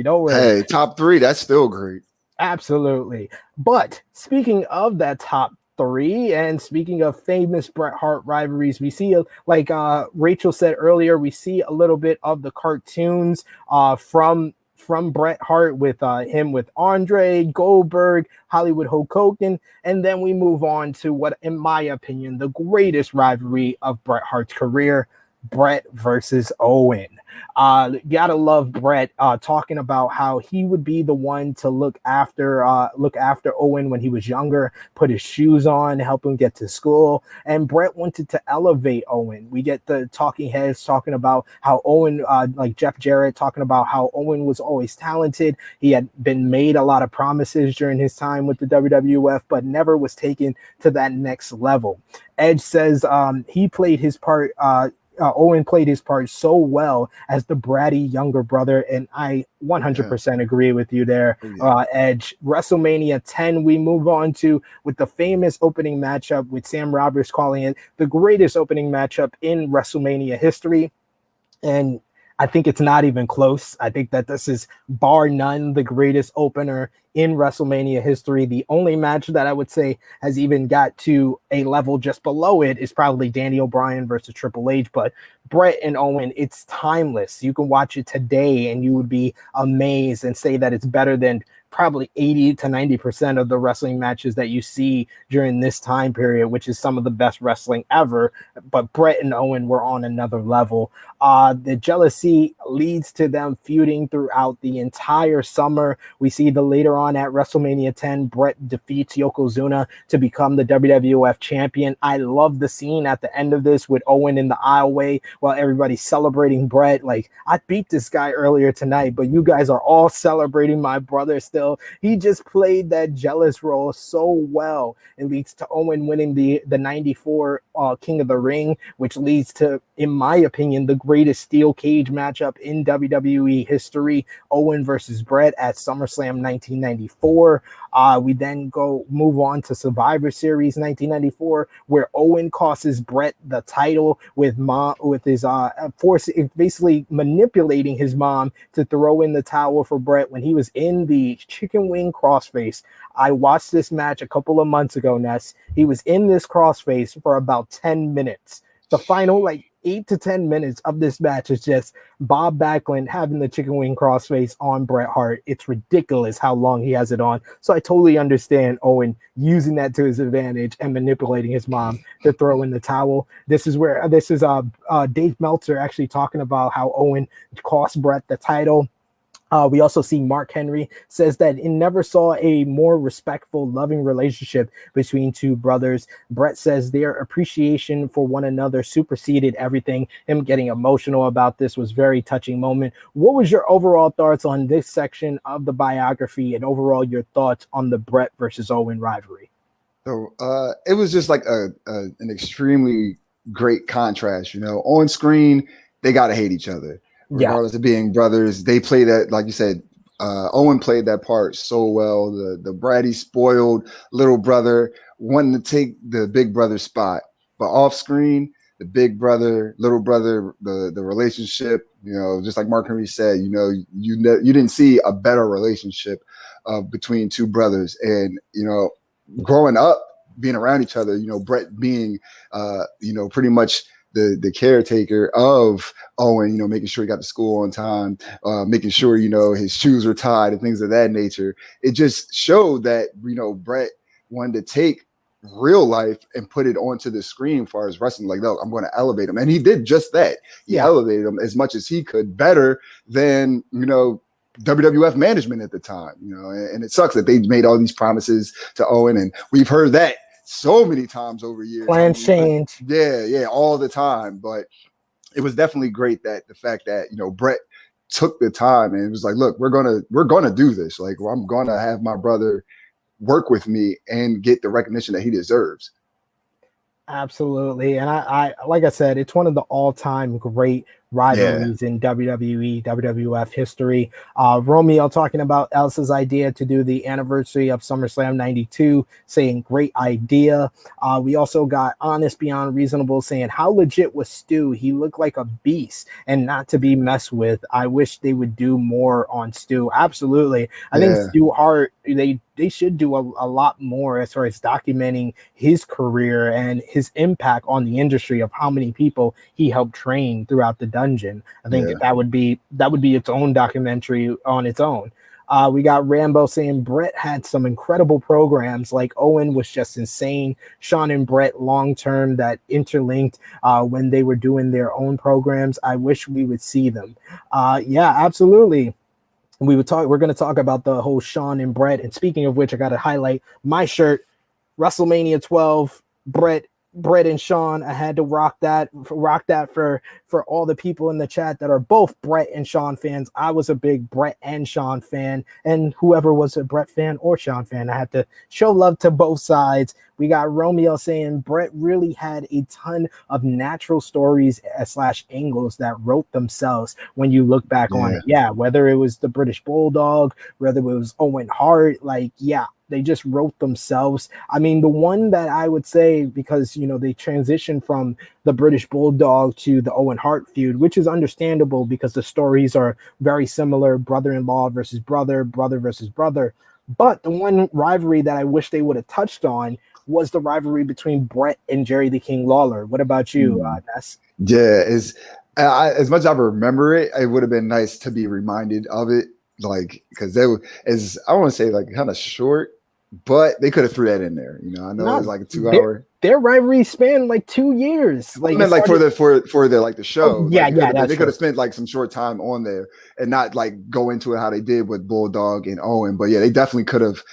Don't worry. Hey, top three. That's still great. Absolutely. But speaking of that top three, and speaking of famous Bret Hart rivalries, we see, like Rachel said earlier, we see a little bit of the cartoons from Bret Hart with him with Andre, Goldberg, Hollywood Hulk Hogan, and then we move on to what, in my opinion, the greatest rivalry of Bret Hart's career, Bret versus Owen. Gotta love Bret talking about how he would be the one to look after Owen when he was younger, put his shoes on, help him get to school. And Bret wanted to elevate Owen. We get the talking heads talking about how Owen, like Jeff Jarrett, talking about how Owen was always talented. He had been made a lot of promises during his time with the WWF, but never was taken to that next level. Edge says he played his part. Owen played his part so well as the bratty younger brother, and I 100% agree with you there, Edge. WrestleMania 10, we move on to with the famous opening matchup with Sam Roberts calling it the greatest opening matchup in WrestleMania history, and I think it's not even close. I think that this is bar none the greatest opener in WrestleMania history. The only match that I would say has even got to a level just below it is probably Daniel Bryan versus Triple H. But Bret and Owen, it's timeless. You can watch it today and you would be amazed and say that it's better than probably 80 to 90% of the wrestling matches that you see during this time period, which is some of the best wrestling ever. But Bret and Owen were on another level. The jealousy leads to them feuding throughout the entire summer. We see the later on at WrestleMania 10, Bret defeats Yokozuna to become the WWF champion. I love the scene at the end of this with Owen in the aisleway while everybody's celebrating Bret. Like, I beat this guy earlier tonight, but you guys are all celebrating my brother still. He just played that jealous role so well. It leads to Owen winning the 94 King of the Ring, which leads to, in my opinion, the greatest steel cage matchup in WWE history, Owen versus Bret at SummerSlam 1994. We then move on to Survivor Series 1994, where Owen costs Bret the title with his basically manipulating his mom to throw in the towel for Bret when he was in the chicken wing crossface. I watched this match a couple of months ago, Ness. He was in this crossface for about 10 minutes. The final like 8 to 10 minutes of this match is just Bob Backlund having the chicken wing crossface on Bret Hart. It's ridiculous how long he has it on. So I totally understand Owen using that to his advantage and manipulating his mom to throw in the towel. This is Dave Meltzer actually talking about how Owen cost Bret the title. We also see Mark Henry says that he never saw a more respectful, loving relationship between two brothers. Bret says their appreciation for one another superseded everything. Him getting emotional about this was very touching moment. What was your overall thoughts on this section of the biography, and overall your thoughts on the Bret versus Owen rivalry? So it was just like an extremely great contrast. On screen they got to hate each other Yeah, regardless of being brothers. They play that, like you said, Owen played that part so well. The bratty, spoiled little brother wanting to take the big brother spot, but off screen, the big brother, little brother, the relationship. Just like Mark Henry said, you didn't see a better relationship between two brothers, and growing up, being around each other. Bret being, pretty much the caretaker of Owen, making sure he got to school on time, making sure, his shoes were tied and things of that nature. It just showed that, Bret wanted to take real life and put it onto the screen as far as wrestling. Like, no, I'm going to elevate him. And he did just that. He elevated him as much as he could, better than, WWF management at the time, and it sucks that they made all these promises to Owen, and we've heard that so many times over years. plans change. Yeah, all the time. But it was definitely great that the fact that Bret took the time and it was like, look, we're gonna do this. Like, I'm gonna have my brother work with me and get the recognition that he deserves. Absolutely. And I like I said, it's one of the all-time great rivalries in WWE, WWF history. Romeo talking about Elsa's idea to do the anniversary of SummerSlam 92, saying great idea. We also got Honest Beyond Reasonable saying, how legit was Stu? He looked like a beast and not to be messed with. I wish they would do more on Stu. Absolutely. I think Stu Hart, they should do a lot more as far as documenting his career and his impact on the industry, of how many people he helped train throughout the dungeon. I think that would be its own documentary on its own. We got Rambo saying Bret had some incredible programs, like Owen was just insane. Shawn and Bret long term that interlinked when they were doing their own programs. I wish we would see them. Yeah, absolutely. We're going to talk about the whole Shawn and Bret. And speaking of which, I got to highlight my shirt, WrestleMania 12, Bret and Shawn. I had to rock that for all the people in the chat that are both Bret and Shawn fans. I was a big Bret and Shawn fan, and whoever was a Bret fan or Shawn fan, I had to show love to both sides. We got Romeo saying Bret really had a ton of natural stories / angles that wrote themselves when you look back on it. Yeah, whether it was the British Bulldog, whether it was Owen Hart, they just wrote themselves. I mean, the one that I would say, because, they transitioned from the British Bulldog to the Owen Hart feud, which is understandable because the stories are very similar, brother-in-law versus brother, brother versus brother. But the one rivalry that I wish they would have touched on was the rivalry between Bret and Jerry the King Lawler. What about you, Ness? Yeah, as much as I remember it, it would have been nice to be reminded of it, because they were, as I want to say, kind of short, but they could have threw that in there. I know it was like a 2 hour. Their rivalry spanned like 2 years. For the show. They could have spent some short time on there and not go into it how they did with Bulldog and Owen. But yeah, they definitely could have.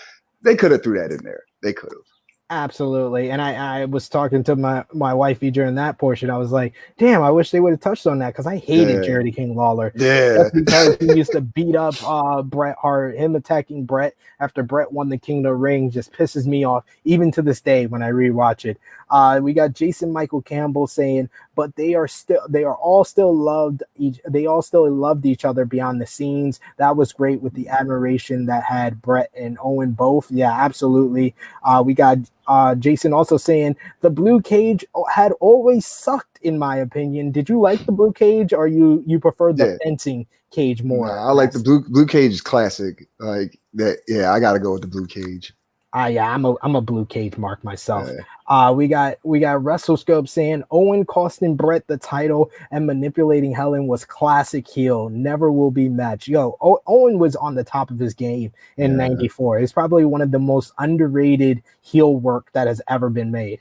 They could have threw that in there. They could have. Absolutely. And I was talking to my wifey during that portion. I was like, damn, I wish they would have touched on that, because I hated Jerry the King Lawler. Yeah. That's because he used to beat up Bret Hart. Him attacking Bret after Bret won the King of the Ring just pisses me off, even to this day when I rewatch it. We got Jason Michael Campbell saying, but they all still loved each other beyond the scenes. That was great with the admiration that had Bret and Owen both. Yeah, absolutely. We got Jason also saying the blue cage had always sucked, in my opinion. Did you like the blue cage, or you prefer the fencing cage more? I like the blue cage is classic. Like that. Yeah, I got to go with the blue cage. Yeah, I'm a blue cage mark myself. Uh, We got WrestleScope saying Owen costing Bret the title and manipulating Helen was classic heel. Never will be matched. Yo, Owen was on the top of his game in yeah, '94. It's probably one of the most underrated heel work that has ever been made.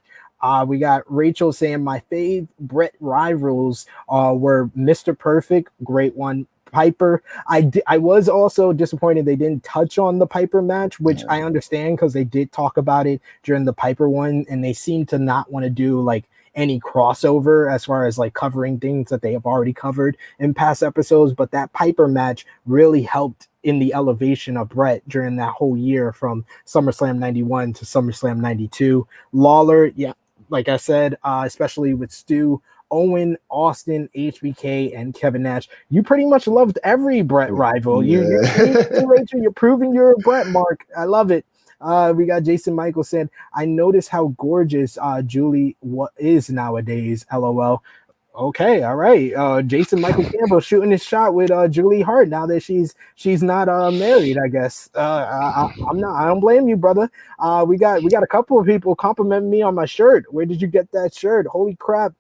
We got Rachel saying my fave Bret rivals were Mr. Perfect, great one. Piper. I was also disappointed they didn't touch on the Piper match, which I understand because they did talk about it during the Piper one, and they seem to not want to do like any crossover as far as like covering things that they have already covered in past episodes. But that Piper match really helped in the elevation of Bret during that whole year from SummerSlam 91 to SummerSlam 92. Lawler, yeah, like I said, especially with Stu, Owen, Austin, HBK, and Kevin Nash. You pretty much loved every Bret rival. You see, yeah. Rachel, you're proving you're a Bret mark. I love it. We got Jason Michael said, I noticed how gorgeous Julie is nowadays. LOL. Okay, all right. Jason Michael Campbell shooting his shot with Julie Hart now that she's not married. I guess I'm not. I don't blame you, brother. We got a couple of people complimenting me on my shirt. Where did you get that shirt? Holy crap!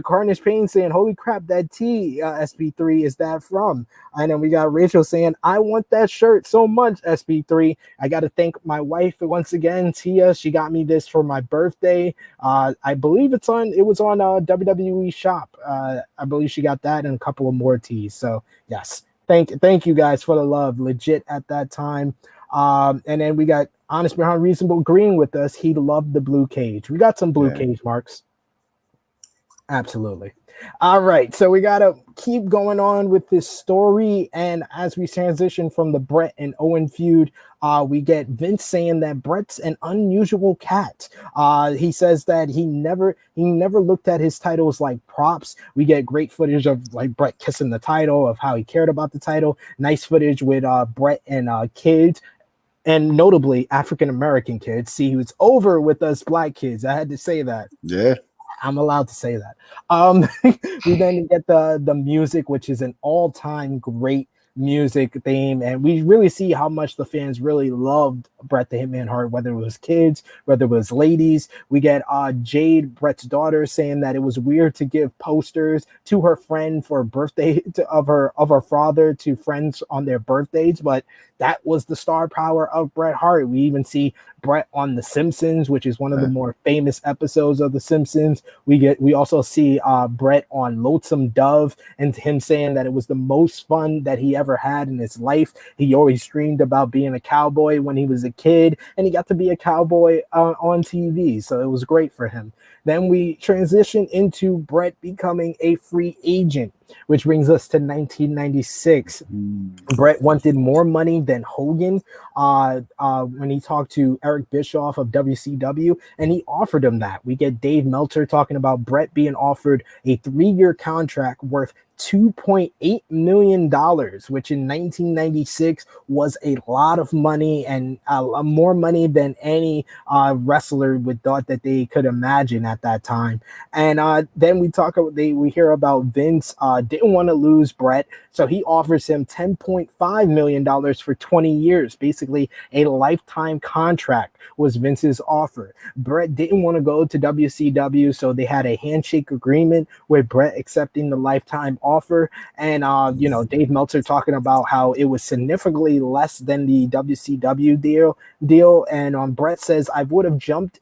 Carnage Payne saying, "Holy crap, that T SP3 is that from?" And then we got Rachel saying, "I want that shirt so much, SP3. I got to thank my wife once again, Tia. She got me this for my birthday. I believe it was on WWE Shop. I believe she got that and a couple of more teas. So yes, thank you guys for the love. Legit at that time. And then we got Honest Behind Reasonable Green with us. He loved the blue cage. We got some blue Yeah. cage marks. Absolutely. All right, so we gotta keep going on with this story, and as we transition from the Bret and Owen feud, we get Vince saying that Bret's an unusual cat. He says that he never looked at his titles like props. We get great footage of like Bret kissing the title, of how he cared about the title. Nice footage with Bret and kids. And notably African American kids. See, he was over with us black kids. I had to say that. Yeah. I'm allowed to say that. We then get the music, which is an all-time great music theme, and we really see how much the fans really loved Bret the Hitman Hart, whether it was kids, whether it was ladies. We get Jade, Bret's daughter, saying that it was weird to give posters to her friend for birthday of her father to friends on their birthdays, but that was the star power of Bret Hart. We even see Bret on The Simpsons, which is one of the more famous episodes of The Simpsons. We also see Bret on Lonesome Dove, and him saying that it was the most fun that he ever had in his life. He always dreamed about being a cowboy when he was a kid, and he got to be a cowboy on TV, so it was great for him. Then we transition into Bret becoming a free agent, which brings us to 1996. Bret wanted more money than Hogan when he talked to Eric Bischoff of WCW, and he offered him that. We get Dave Meltzer talking about Bret being offered a 3-year contract worth $2.8 million, which in 1996 was a lot of money, and more money than any wrestler would thought that they could imagine at that time. And then we hear about Vince didn't want to lose Bret, so he offers him $10.5 million for 20 years, basically a lifetime contract was Vince's offer. Bret didn't want to go to WCW, so they had a handshake agreement with Bret accepting the lifetime offer. And Dave Meltzer talking about how it was significantly less than the WCW deal. And Bret says, I would have jumped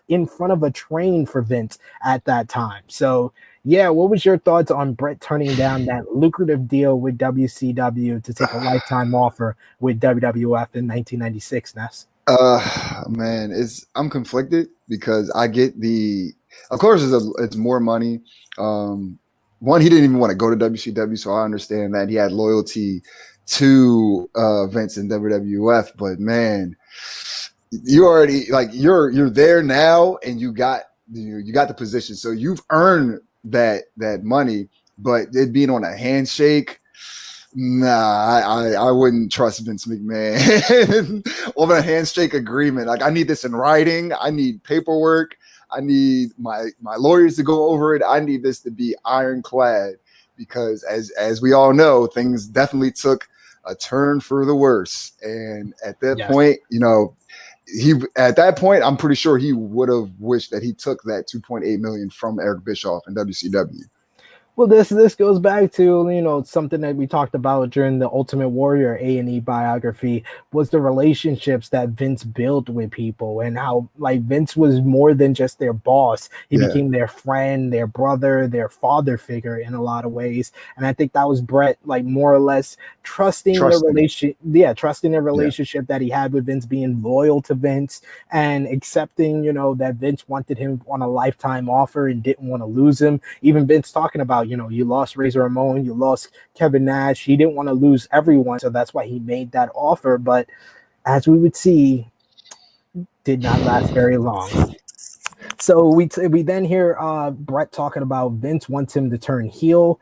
in front of a train for Vince at that time. So yeah, what was your thoughts on Bret turning down that lucrative deal with WCW to take a lifetime offer with WWF in 1996, Ness? Man, I'm conflicted because I get of course it's more money. One, he didn't even want to go to WCW, so I understand that he had loyalty to Vince and WWF. But man, you already you're there now, and you got the position, so you've earned that money. But it being on a handshake. Nah, I wouldn't trust Vince McMahon over a handshake agreement. Like, I need this in writing. I need paperwork. I need my lawyers to go over it. I need this to be ironclad, because as we all know, things definitely took a turn for the worse. And at that Yes. point, he at that point, I'm pretty sure he would have wished that he took that 2.8 million from Eric Bischoff in WCW. Well, this goes back to something that we talked about during the Ultimate Warrior A&E biography was the relationships that Vince built with people and how like Vince was more than just their boss. He Yeah. became their friend, their brother, their father figure in a lot of ways. And I think that was Bret like more or less trusting the relationship that he had with Vince, being loyal to Vince and accepting that Vince wanted him on a lifetime offer and didn't want to lose him. Even Vince talking about you lost Razor Ramon, you lost Kevin Nash. He didn't want to lose everyone, so that's why he made that offer. But as we would see, did not last very long. So we then hear Bret talking about Vince wants him to turn heel.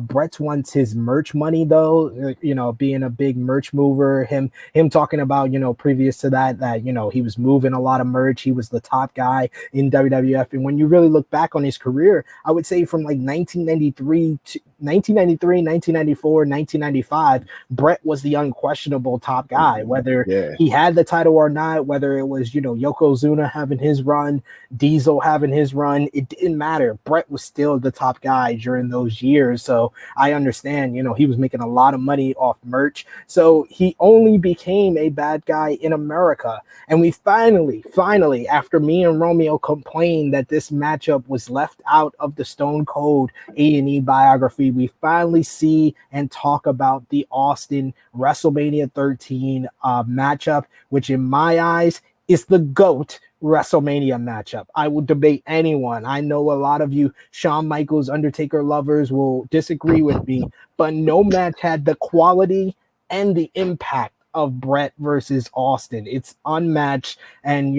Bret wants his merch money though, being a big merch mover. Him talking about previous to that he was moving a lot of merch. He was the top guy in WWF. And when you really look back on his career, I would say from like 1994, 1995, Bret was the unquestionable top guy, whether he had the title or not, whether it was Yokozuna having his run, Diesel having his run, it didn't matter. Bret was still the top guy during those years. So I understand, he was making a lot of money off merch. So he only became a bad guy in America. And we finally, after me and Romeo complained that this matchup was left out of the Stone Cold A&E biography, we finally see and talk about the Austin WrestleMania 13 matchup, which in my eyes is the GOAT WrestleMania matchup. I will debate anyone. I know a lot of you Shawn Michaels, Undertaker lovers will disagree with me, but no match had the quality and the impact of Bret versus Austin. It's unmatched. And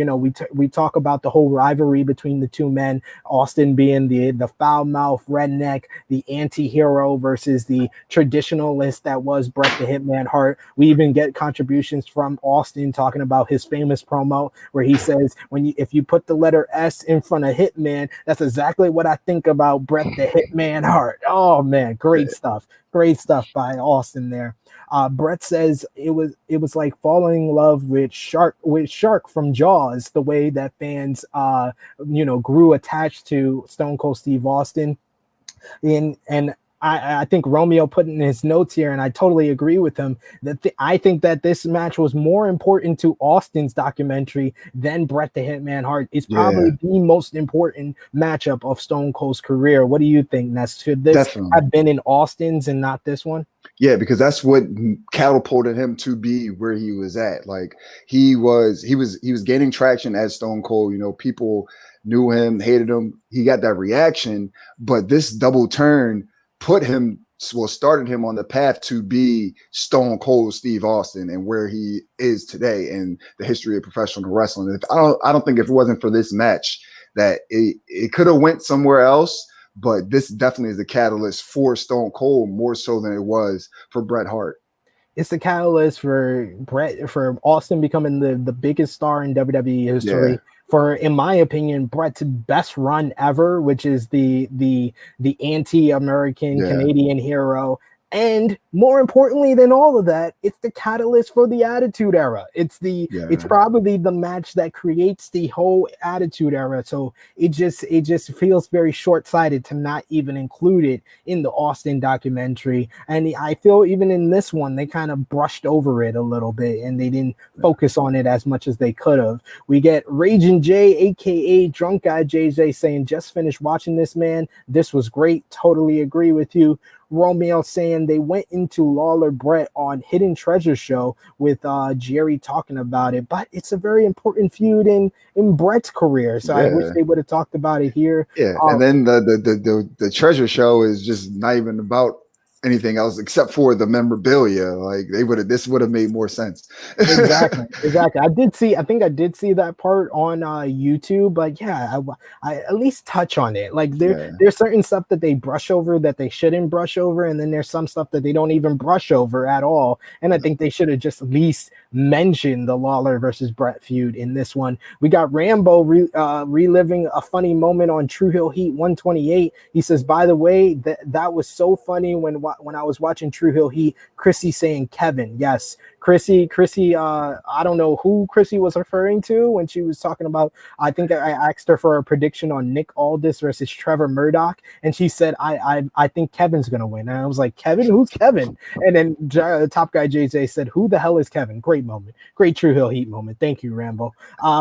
we talk about the whole rivalry between the two men, Austin being the foul mouth redneck, the anti-hero versus the traditionalist that was Bret the Hitman Hart. We even get contributions from Austin talking about his famous promo where he says, if you put the letter S in front of Hitman, that's exactly what I think about Bret the Hitman Hart. Oh man, great stuff by Austin there. Bret says it was like falling in love with Shark from Jaws, the way that fans grew attached to Stone Cold Steve Austin. And I think Romeo put in his notes here, and I totally agree with him, that I think that this match was more important to Austin's documentary than Bret the Hitman Hart. It's probably the most important matchup of Stone Cold's career. What do you think, Ness? Should this have been in Austin's and not this one? Yeah, because that's what catapulted him to be where he was at. Like he was gaining traction as Stone Cold. People knew him, hated him. He got that reaction, but this double turn started him on the path to be Stone Cold Steve Austin and where he is today in the history of professional wrestling. I don't think if it wasn't for this match that it could have went somewhere else, but this definitely is the catalyst for Stone Cold more so than it was for Bret Hart. It's the catalyst for Austin becoming the biggest star in WWE history. For, in my opinion, Bret's best run ever, which is the anti-American Canadian hero. And more importantly than all of that, it's the catalyst for the Attitude Era. It's probably the match that creates the whole Attitude Era. So it just feels very short-sighted to not even include it in the Austin documentary. And I feel even in this one, they kind of brushed over it a little bit and they didn't focus on it as much as they could have. We get Raging Jay, aka Drunk Guy JJ, saying, "Just finished watching this, man. This was great. Totally agree with you." Romeo saying they went into Lawler Bret on Hidden Treasure show with Jerry talking about it, but it's a very important feud in Bret's career. So I wish they would have talked about it here. Yeah, and then the Treasure show is just not even about anything else except for the memorabilia. Like this would have made more sense. Exactly. I think I did see that part on YouTube, but I at least touch on it. Like there's certain stuff that they brush over that they shouldn't brush over, and then there's some stuff that they don't even brush over at all. And I think they should have just at least mentioned the Lawler versus Bret feud in this one. We got Rambo reliving a funny moment on True Hill Heat 128. He says, "By the way, that was so funny when I was watching True Hill Heat, Chrissy saying Kevin. Yes, Chrissy, I don't know who Chrissy was referring to when she was talking about. I think I asked her for a prediction on Nick Aldis versus Trevor Murdoch, and she said I think Kevin's gonna win. And I was like, Kevin, who's Kevin? And then Top Guy JJ said, who the hell is Kevin? Great moment, great True Hill Heat moment. Thank you, Rambo.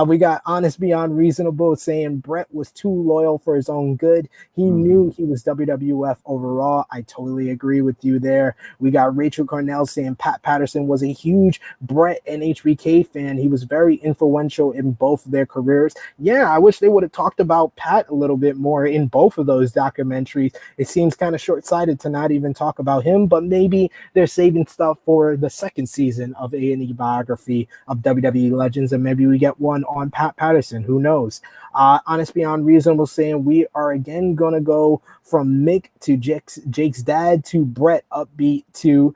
We got Honest Beyond Reasonable saying Bret was too loyal for his own good. He knew he was WWF overall. I totally agree with you there. We got Rachel Cornell saying Pat Patterson was a huge Bret and HBK fan. He was very influential in both of their careers. Yeah, I wish they would have talked about Pat a little bit more in both of those documentaries. It seems kind of short-sighted to not even talk about him, but maybe they're saving stuff for the second season of A&E Biography of WWE Legends, and maybe we get one on Pat Patterson. Who knows? Honest Beyond Reasonable saying we are again going to go from Mick to Jake's dad to Bret upbeat to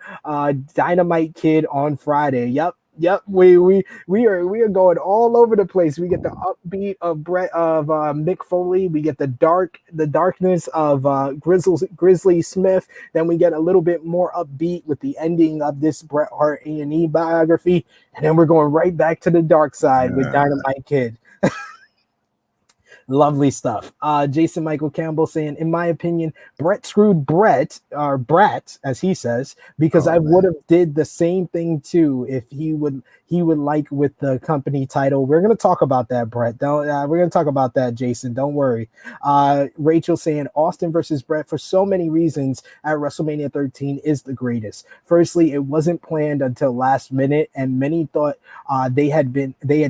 Dynamite Kid on Friday. Yep, we are going all over the place. We get the upbeat of Mick Foley. We get the darkness of Grizzly Smith. Then we get a little bit more upbeat with the ending of this Bret Hart A&E biography, and then we're going right back to the dark side with Dynamite Kid. Lovely stuff. Jason Michael Campbell saying, in my opinion, Bret screwed Bret, as he says, because I would have did the same thing too if he would like with the company title. We're gonna talk about that, Bret. We're gonna talk about that, Jason. Don't worry. Rachel saying Austin versus Bret for so many reasons at WrestleMania 13 is the greatest. Firstly, it wasn't planned until last minute, and many thought they had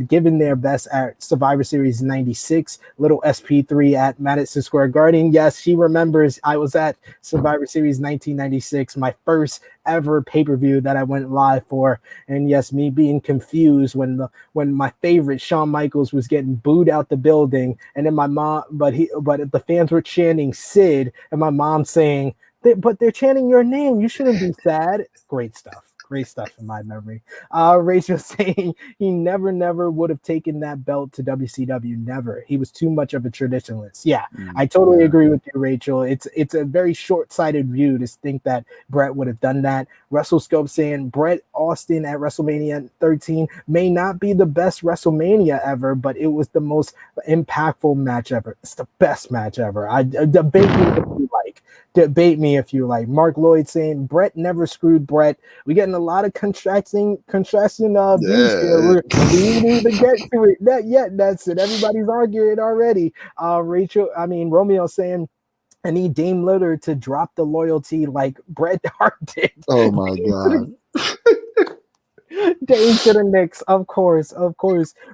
given their best at Survivor Series 96. Little SP3 at Madison Square Garden. Yes, she remembers I was at Survivor Series 1996, my first ever pay-per-view that I went live for. And yes, me being confused when my favorite Shawn Michaels was getting booed out the building, and then my mom, but the fans were chanting Sid, and my mom saying, but they're chanting your name. You shouldn't be sad. Great stuff. Great stuff in my memory. Rachel saying he never would have taken that belt to WCW. Never. He was too much of a traditionalist. Yeah, I totally agree with you, Rachel. It's a very short-sighted view to think that Bret would have done that. WrestleScope saying Bret Austin at WrestleMania 13 may not be the best WrestleMania ever, but it was the most impactful match ever. It's the best match ever. Debate me if you like. Debate me if you like. Mark Lloyd saying Bret never screwed Bret. We're getting a lot of contrasting views here. We need to get to it. Not yet. That's it. Everybody's arguing already. Romeo saying I need Dame Lillard to drop the loyalty like Bret Hart did. Oh my God. Dame to the Knicks, of course.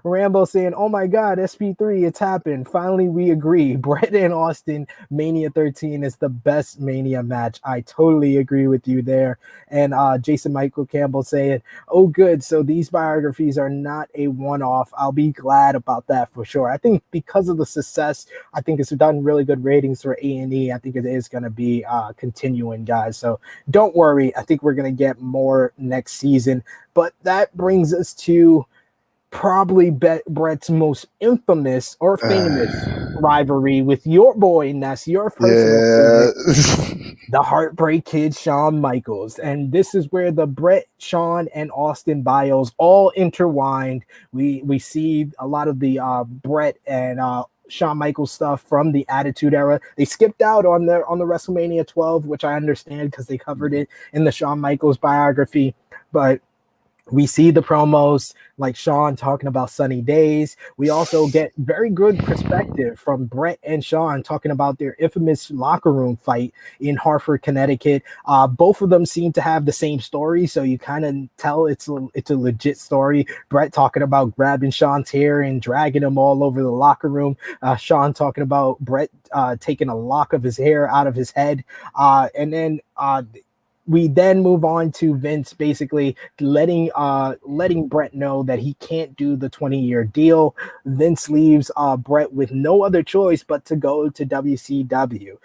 Rambo saying, oh my God, SP3, it's happened. Finally, we agree. Bret and Austin Mania 13 is the best Mania match. I totally agree with you there. And Jason Michael Campbell saying, oh good, so these biographies are not a one-off. I'll be glad about that for sure. I think because of the success, I think it's done really good ratings for A&E. I think it is going to be continuing, guys. So don't worry. I think we're going to get more next season. But that brings us to probably Bret's most infamous or famous rivalry with your boy Ness, your personal favorite, the Heartbreak Kid Shawn Michaels. And this is where the Bret, Shawn, and Austin bios all intertwined. We see a lot of the Bret and Shawn Michaels stuff from the Attitude Era. They skipped out on the WrestleMania 12, which I understand because they covered it in the Shawn Michaels biography. But we see the promos like Shawn talking about sunny days. We also get very good perspective from Bret and Shawn talking about their infamous locker room fight in Hartford, Connecticut. Both of them seem to have the same story, so you kind of tell it's a legit story. Bret talking about grabbing Shawn's hair and dragging him all over the locker room. Shawn talking about Bret taking a lock of his hair out of his head. And then we then move on to Vince basically letting Bret know that he can't do the 20-year deal. Vince leaves Bret with no other choice but to go to WCW.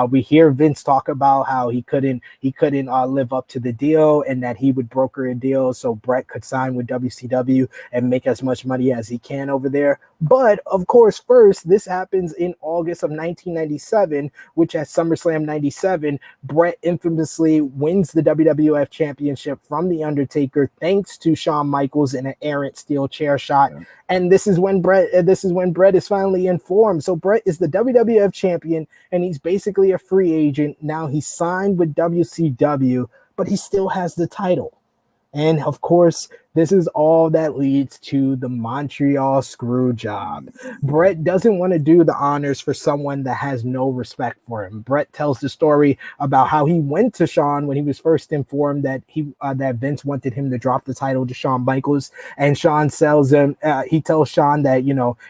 We hear Vince talk about how he couldn't live up to the deal and that he would broker a deal so Bret could sign with WCW and make as much money as he can over there. But of course, first, this happens in August of 1997, which at SummerSlam 97, Bret infamously wins wins the WWF Championship from The Undertaker thanks to Shawn Michaels in an errant steel chair shot. Yeah. And this is when Bret is finally informed. So Bret is the WWF champion, and he's basically a free agent. Now he's signed with WCW, but he still has the title. And of course, this is all that leads to the Montreal Screwjob. Bret doesn't want to do the honors for someone that has no respect for him. Bret tells the story about how he went to Shawn when he was first informed that that Vince wanted him to drop the title to Shawn Michaels, and Shawn tells him he tells Shawn that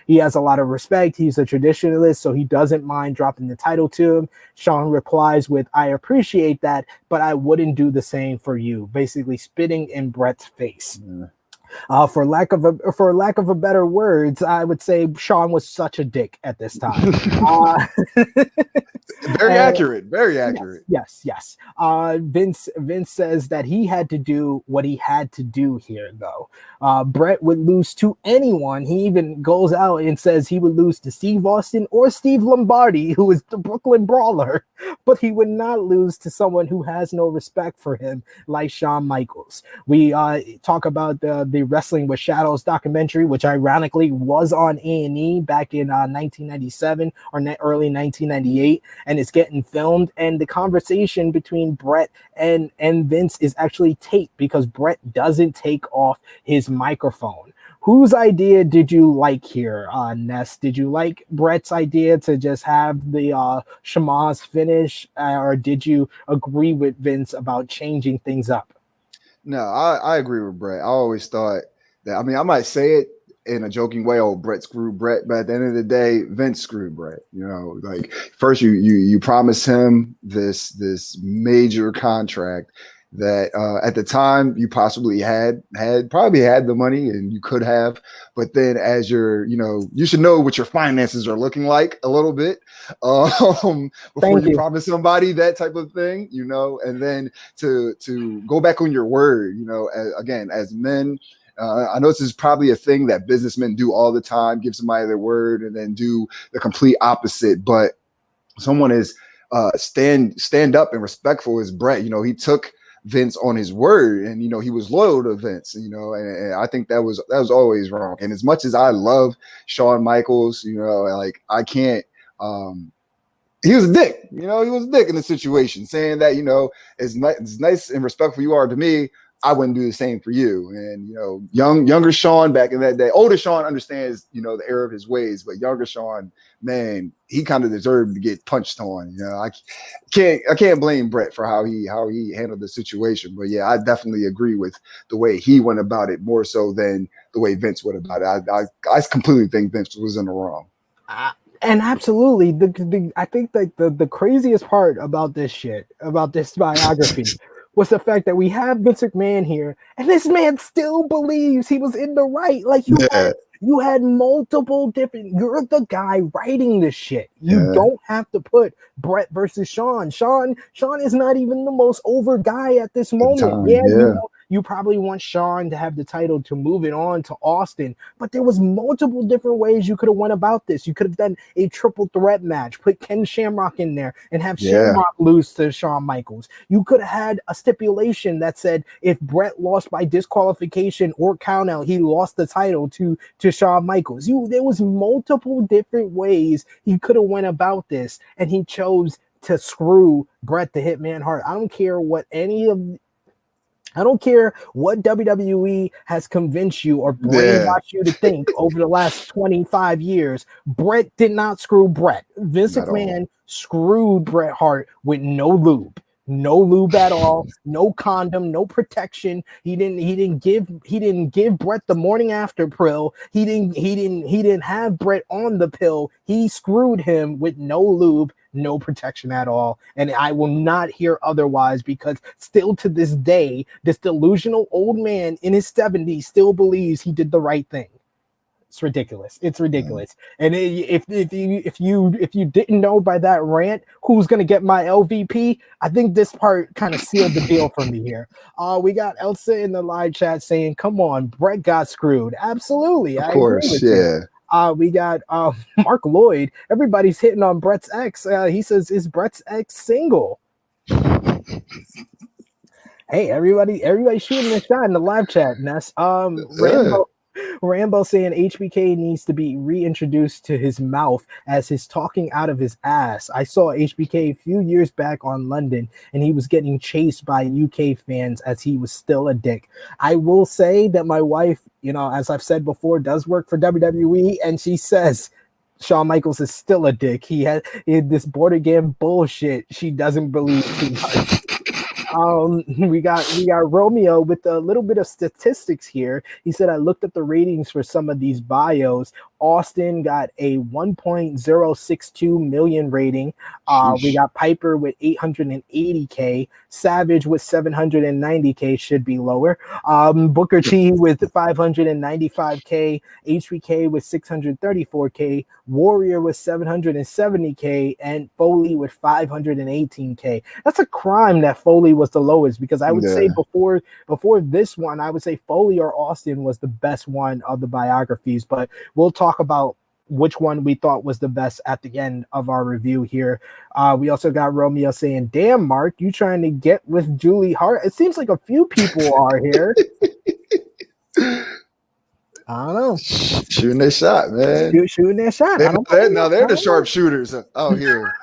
he has a lot of respect. He's a traditionalist, so he doesn't mind dropping the title to him. Shawn replies with, "I appreciate that, but I wouldn't do the same for you," basically spitting in Bret's face. For lack of a better words, I would say Shawn was such a dick at this time. Very accurate. Very accurate. Yes. Vince says that he had to do what he had to do here, though. Bret would lose to anyone. He even goes out and says he would lose to Steve Austin or Steve Lombardi, who is the Brooklyn Brawler, but he would not lose to someone who has no respect for him, like Shawn Michaels. We talk about the Wrestling with Shadows documentary, which ironically was on A&E back in 1997 or early 1998, and it's getting filmed. And the conversation between Bret and Vince is actually taped because Bret doesn't take off his microphone. Whose idea did you like here, Ness? Did you like Bret's idea to just have the Shama's finish, or did you agree with Vince about changing things up? No, I agree with Bret. I always thought that, I mean, I might say it in a joking way, "Oh, Bret screwed Bret," but at the end of the day, Vince screwed Bret. Like, first you promise him this major contract that at the time you possibly had the money and you could have, but then as you should know what your finances are looking like a little bit before you promise somebody that type of thing, and then to go back on your word, again, as men. I know this is probably a thing that businessmen do all the time, give somebody their word and then do the complete opposite. But someone is stand up and respectful as Bret. He took Vince on his word, and he was loyal to Vince, and I think that was always wrong. And as much as I love Shawn Michaels, like, I can't he was a dick, he was a dick in the situation, saying that, as nice and respectful you are to me, I wouldn't do the same for you. And younger Shawn back in that day, older Shawn understands the error of his ways, but younger Shawn, man, he kind of deserved to get punched on. I can't blame Bret for how he handled the situation. But yeah, I definitely agree with the way he went about it, more so than the way Vince went about it. I completely think Vince was in the wrong. And absolutely, I think that the craziest part about this biography was the fact that we have Vince McMahon here, and this man still believes he was in the right. Like, you had multiple different. You're the guy writing this shit. You don't have to put Bret versus Shawn. Shawn is not even the most over guy at this moment. You probably want Shawn to have the title to move it on to Austin, but there was multiple different ways you could have went about this. You could have done a triple threat match, put Ken Shamrock in there, and have Shamrock lose to Shawn Michaels. You could have had a stipulation that said if Bret lost by disqualification or countout, he lost the title to Shawn Michaels. There was multiple different ways he could have went about this, and he chose to screw Bret the Hitman Hart. I don't care what WWE has convinced you or brainwashed you to think over the last 25 years. Bret did not screw Bret. Vince McMahon screwed Bret Hart with no lube. No lube at all, no condom, no protection. He didn't give Bret the morning after pill. He didn't have Bret on the pill. He screwed him with no lube, no protection at all. And I will not hear otherwise, because still to this day, this delusional old man in his 70s still believes he did the right thing. It's ridiculous. It's ridiculous. And if you didn't know by that rant who's gonna get my LVP, I think this part kind of sealed the deal for me here. We got Elsa in the live chat saying, "Come on, Bret got screwed." Absolutely, of course, yeah. We got Mark Lloyd. Everybody's hitting on Bret's ex. He says, "Is Bret's ex single?" Hey, everybody shooting a shot in the live chat, Ness. Yeah. Rambo saying HBK needs to be reintroduced to his mouth as his talking out of his ass. I saw HBK a few years back on London and he was getting chased by UK fans as he was still a dick. I will say that my wife, as I've said before, does work for WWE, and she says Shawn Michaels is still a dick. He had this border game bullshit. She doesn't believe too much. We got Romeo with a little bit of statistics here. He said, I looked up the ratings for some of these bios. Austin got a 1.062 million rating. We got Piper with 880K. Savage with 790K, should be lower. Booker T with 595K. HBK with 634K. Warrior with 770K. And Foley with 518K. That's a crime that Foley was the lowest, because I would say before this one, I would say Foley or Austin was the best one of the biographies, but we'll talk about which one we thought was the best at the end of our review here. We also got Romeo saying, damn, Mark, you trying to get with Julie Hart? It seems like a few people are here. I don't know. Shooting their shot, man. Shooting their shot. Now they're the sharpshooters out here.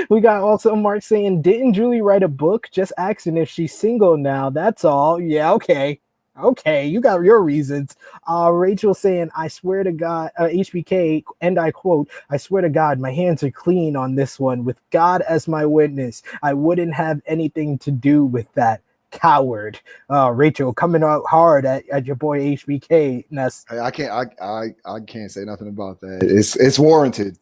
We got also Mark saying, didn't Julie write a book? Just asking if she's single now. That's all. Yeah, okay. Okay, you got your reasons. Rachel saying, I swear to God, HBK, and I quote, I swear to God, my hands are clean on this one. With God as my witness, I wouldn't have anything to do with that. Coward. Rachel coming out hard at your boy HBK. Ness. Hey, I can't say nothing about that. It's warranted.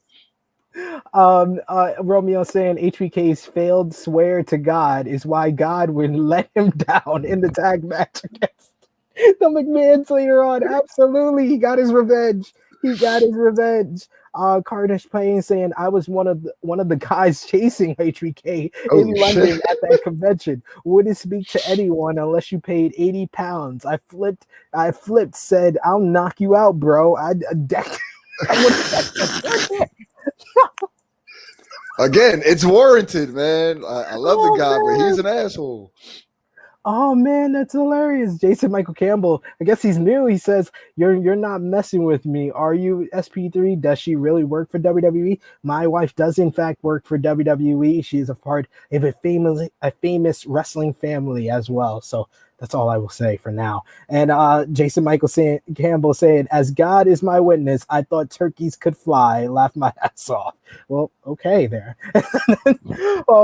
Romeo saying HBK's failed swear to God is why God would let him down in the tag match against the McMahons later on. Absolutely, he got his revenge. Carnage Payne saying, I was one of the guys chasing HBK in London at that convention. Wouldn't speak to anyone unless you paid 80 pounds. I flipped, said, I'll knock you out, bro. Again, it's warranted, man. I love the guy, man, but he's an asshole. Oh man, that's hilarious. Jason Michael Campbell, I guess he's new. He says, You're not messing with me. Are you SP3? Does she really work for WWE? My wife does in fact work for WWE. She is a part of a famous wrestling family as well. So that's all I will say for now. And Jason Michael Campbell saying, as God is my witness, I thought turkeys could fly. Laugh my ass off. Well, okay there.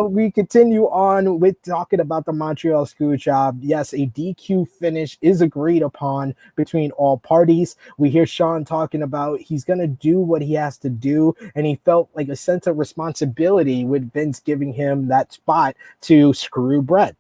We continue on with talking about the Montreal Screwjob. Yes, a DQ finish is agreed upon between all parties. We hear Shawn talking about he's going to do what he has to do, and he felt like a sense of responsibility with Vince giving him that spot to screw Bret.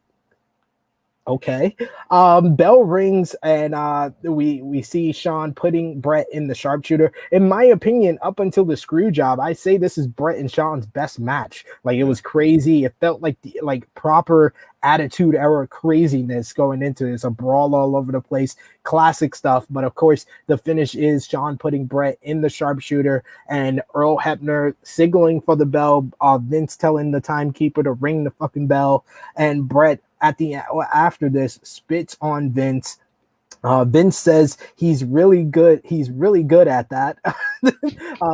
Okay. Bell rings, and we see Shawn putting Bret in the sharpshooter. In my opinion, up until the screw job, I say this is Bret and Shawn's best match. Like, it was crazy. It felt like proper attitude era craziness going into this, a brawl all over the place, classic stuff. But of course, the finish is Shawn putting Bret in the sharpshooter and Earl Hebner signaling for the bell. Vince telling the timekeeper to ring the fucking bell, and Bret after this spits on Vince. Vince says he's really good. He's really good at that.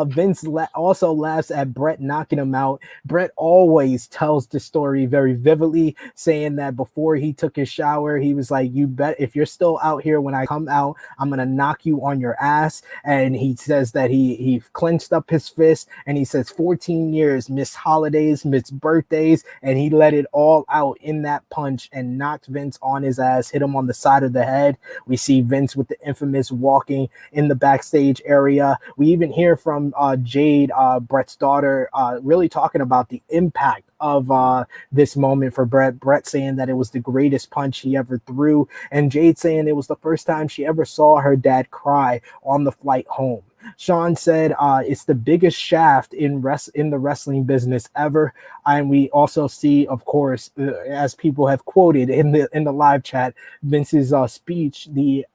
Vince also laughs at Bret knocking him out. Bret always tells the story very vividly, saying that before he took his shower, he was like, "You bet if you're still out here when I come out, I'm gonna knock you on your ass." And he says that he clenched up his fist and he says 14 years, missed holidays, missed birthdays, and he let it all out in that punch and knocked Vince on his ass, hit him on the side of the head. We see Vince with the infamous walking in the backstage area. We even hear from Jade, Bret's daughter, really talking about the impact of this moment for Bret. Bret saying that it was the greatest punch he ever threw, and Jade saying it was the first time she ever saw her dad cry on the flight home. Shawn said it's the biggest shaft in the wrestling business ever. And we also see, of course, as people have quoted in the live chat, Vince's speech,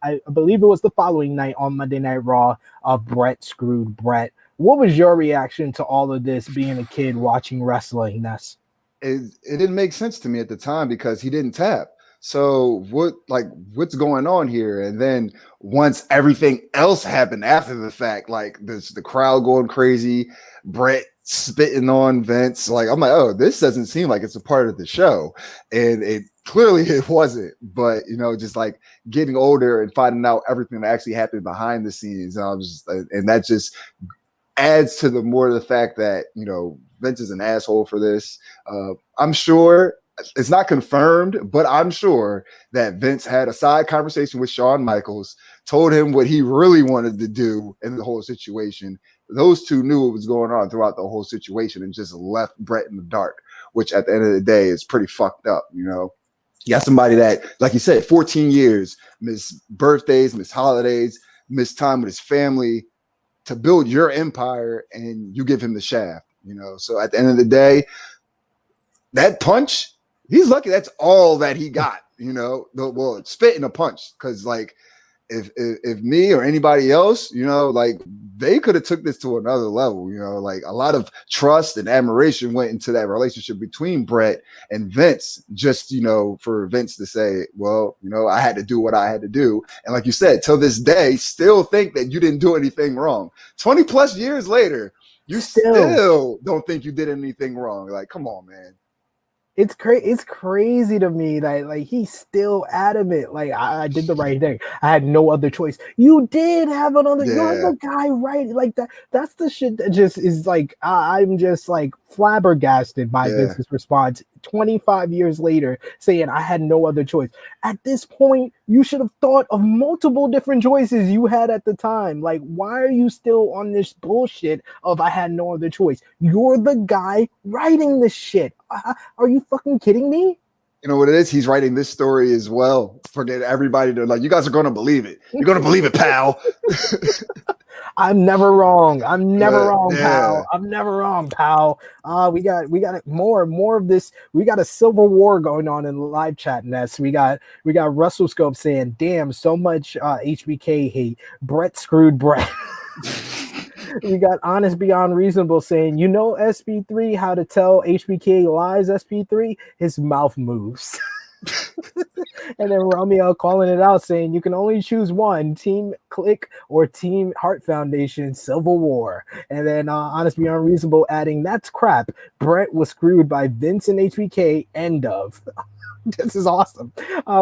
I believe it was the following night on Monday Night Raw, of Bret screwed Bret. What was your reaction to all of this, being a kid watching wrestling, Ness? it didn't make sense to me at the time because he didn't tap. So what's going on here? And then once everything else happened after the fact, like the crowd going crazy, Bret spitting on Vince, like I'm like, oh, this doesn't seem like it's a part of the show. And it clearly it wasn't, but just like getting older and finding out everything that actually happened behind the scenes. And that just adds to the fact that Vince is an asshole for this. I'm sure it's not confirmed, but I'm sure that Vince had a side conversation with Shawn Michaels, told him what he really wanted to do in the whole situation. Those two knew what was going on throughout the whole situation and just left Bret in the dark, which at the end of the day is pretty fucked up. You got somebody that, like you said, 14 years, miss birthdays, miss holidays, miss time with his family to build your empire, and you give him the shaft. So at the end of the day, that punch, he's lucky that's all that he got. Well, spitting a punch, because like if me or anybody else, like they could have took this to another level. Like a lot of trust and admiration went into that relationship between Bret and Vince, just for Vince to say, well, I had to do what I had to do. And like you said, till this day, still think that you didn't do anything wrong. 20 plus years later, you still don't think you did anything wrong. Like, come on, man. It's crazy to me that like he's still adamant. Like I did the right thing. I had no other choice. You did have another. Yeah. You're the guy, right? Like that. That's the shit that just is like I'm just like flabbergasted by Vince's response 25 years later, saying I had no other choice. At this point, you should have thought of multiple different choices you had at the time. Like, why are you still on this bullshit of I had no other choice? You're the guy writing this shit. Are you fucking kidding me? You know what it is? He's writing this story as well for everybody to like, you guys are going to believe it. You're going to believe it, pal. I'm never wrong. I'm never wrong, pal. I'm never wrong, pal. We got more of this. We got a civil war going on in the live chat, Ness. We got WrestleScope saying, damn, so much HBK hate. Bret screwed Bret. We got Honest Beyond Reasonable saying, SP3, how to tell HBK lies, SP3? His mouth moves. And then Romeo calling it out saying, you can only choose one, Team Click or Team Hart Foundation, Civil War. And then Honest Beyond Reasonable adding, that's crap. Bret was screwed by Vince and HBK, end of. This is awesome.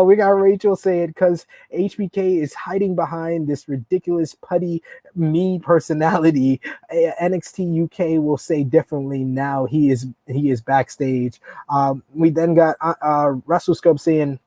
We got Rachel saying, because HBK is hiding behind this ridiculous putty me personality, NXT UK will say differently now. He is backstage. We then got WrestleScope saying,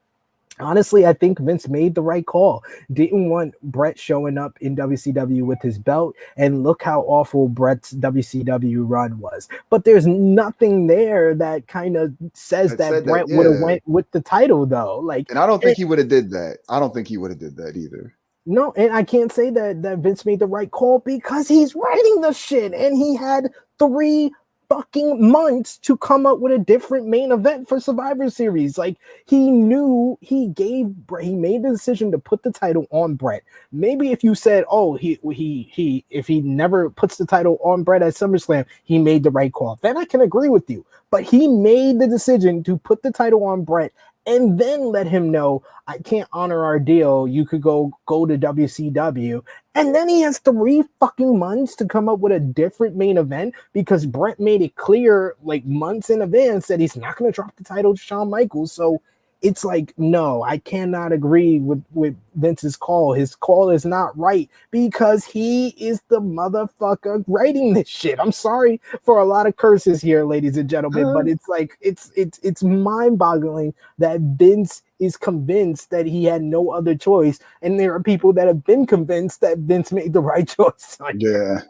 honestly, I think Vince made the right call. Didn't want Bret showing up in WCW with his belt, and look how awful Bret's WCW run was. But there's nothing there that kind of says that Bret would have went with the title, though. Like, and I don't think he would have did that. I don't think he would have did that either. No, and I can't say that Vince made the right call because he's writing the shit, and he had 3 fucking months to come up with a different main event for Survivor Series. Like, he knew he made the decision to put the title on Bret. Maybe if you said, oh, if he never puts the title on Bret at SummerSlam, he made the right call. Then I can agree with you. But he made the decision to put the title on Bret and then let him know, I can't honor our deal. You could go to WCW. And then he has 3 fucking months to come up with a different main event because Bret made it clear like months in advance that he's not going to drop the title to Shawn Michaels. So it's like, no, I cannot agree with Vince's call. His call is not right because he is the motherfucker writing this shit. I'm sorry for a lot of curses here, ladies and gentlemen, but it's like, it's mind-boggling that Vince is convinced that he had no other choice. And there are people that have been convinced that Vince made the right choice. Yeah.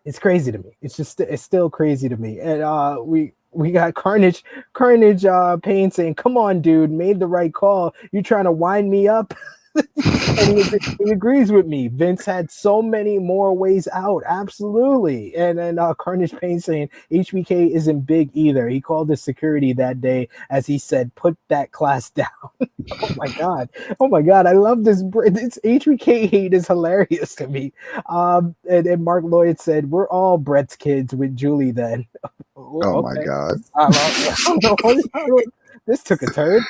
It's crazy to me. It's still crazy to me. And we got Carnage Payne saying, come on, dude, made the right call. You trying to wind me up? And he agrees with me. Vince had so many more ways out. Absolutely. And then Carnage Payne saying HBK isn't big either. He called the security that day as he said, put that class down. Oh my God. Oh my God. I love this. It's HBK hate is hilarious to me. And Mark Lloyd said, we're all Bret's kids with Julie then. Oh my Okay. God. This took a turn.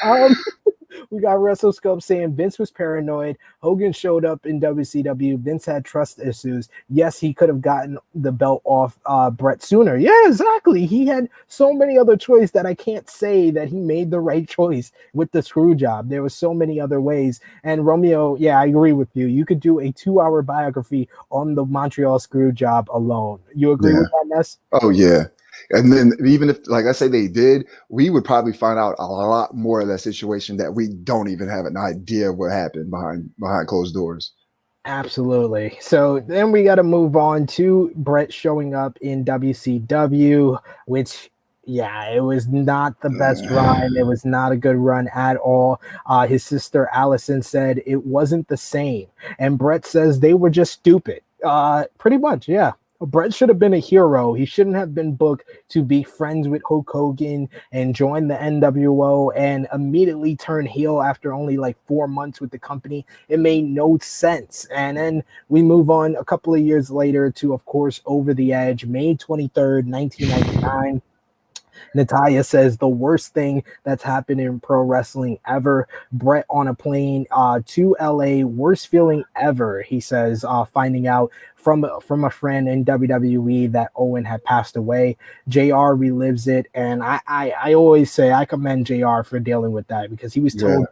We got WrestleScope saying Vince was paranoid. Hogan showed up in WCW. Vince had trust issues. Yes, he could have gotten the belt off Bret sooner. Yeah, exactly. He had so many other choices that I can't say that he made the right choice with the screw job. There was so many other ways. And Romeo, yeah, I agree with you. You could do a 2-hour biography on the Montreal Screwjob alone. You agree with that, Ness? Oh yeah. And then even if, like I say, they did, we would probably find out a lot more of that situation that we don't even have an idea of what happened behind closed doors. Absolutely. So then we got to move on to Bret showing up in WCW, which, yeah, it was not the best run. It was not a good run at all. His sister Allison said it wasn't the same. And Bret says they were just stupid. Pretty much, yeah. Bret should have been a hero. He shouldn't have been booked to be friends with Hulk Hogan and join the NWO and immediately turn heel after only like 4 months with the company. It made no sense. And then we move on a couple of years later to, of course, Over the Edge, May 23rd, 1999. Natalia says the worst thing that's happened in pro wrestling ever. Bret on a plane to LA, worst feeling ever. He says, finding out from a friend in WWE that Owen had passed away. JR relives it, and I always say I commend JR for dealing with that because he was told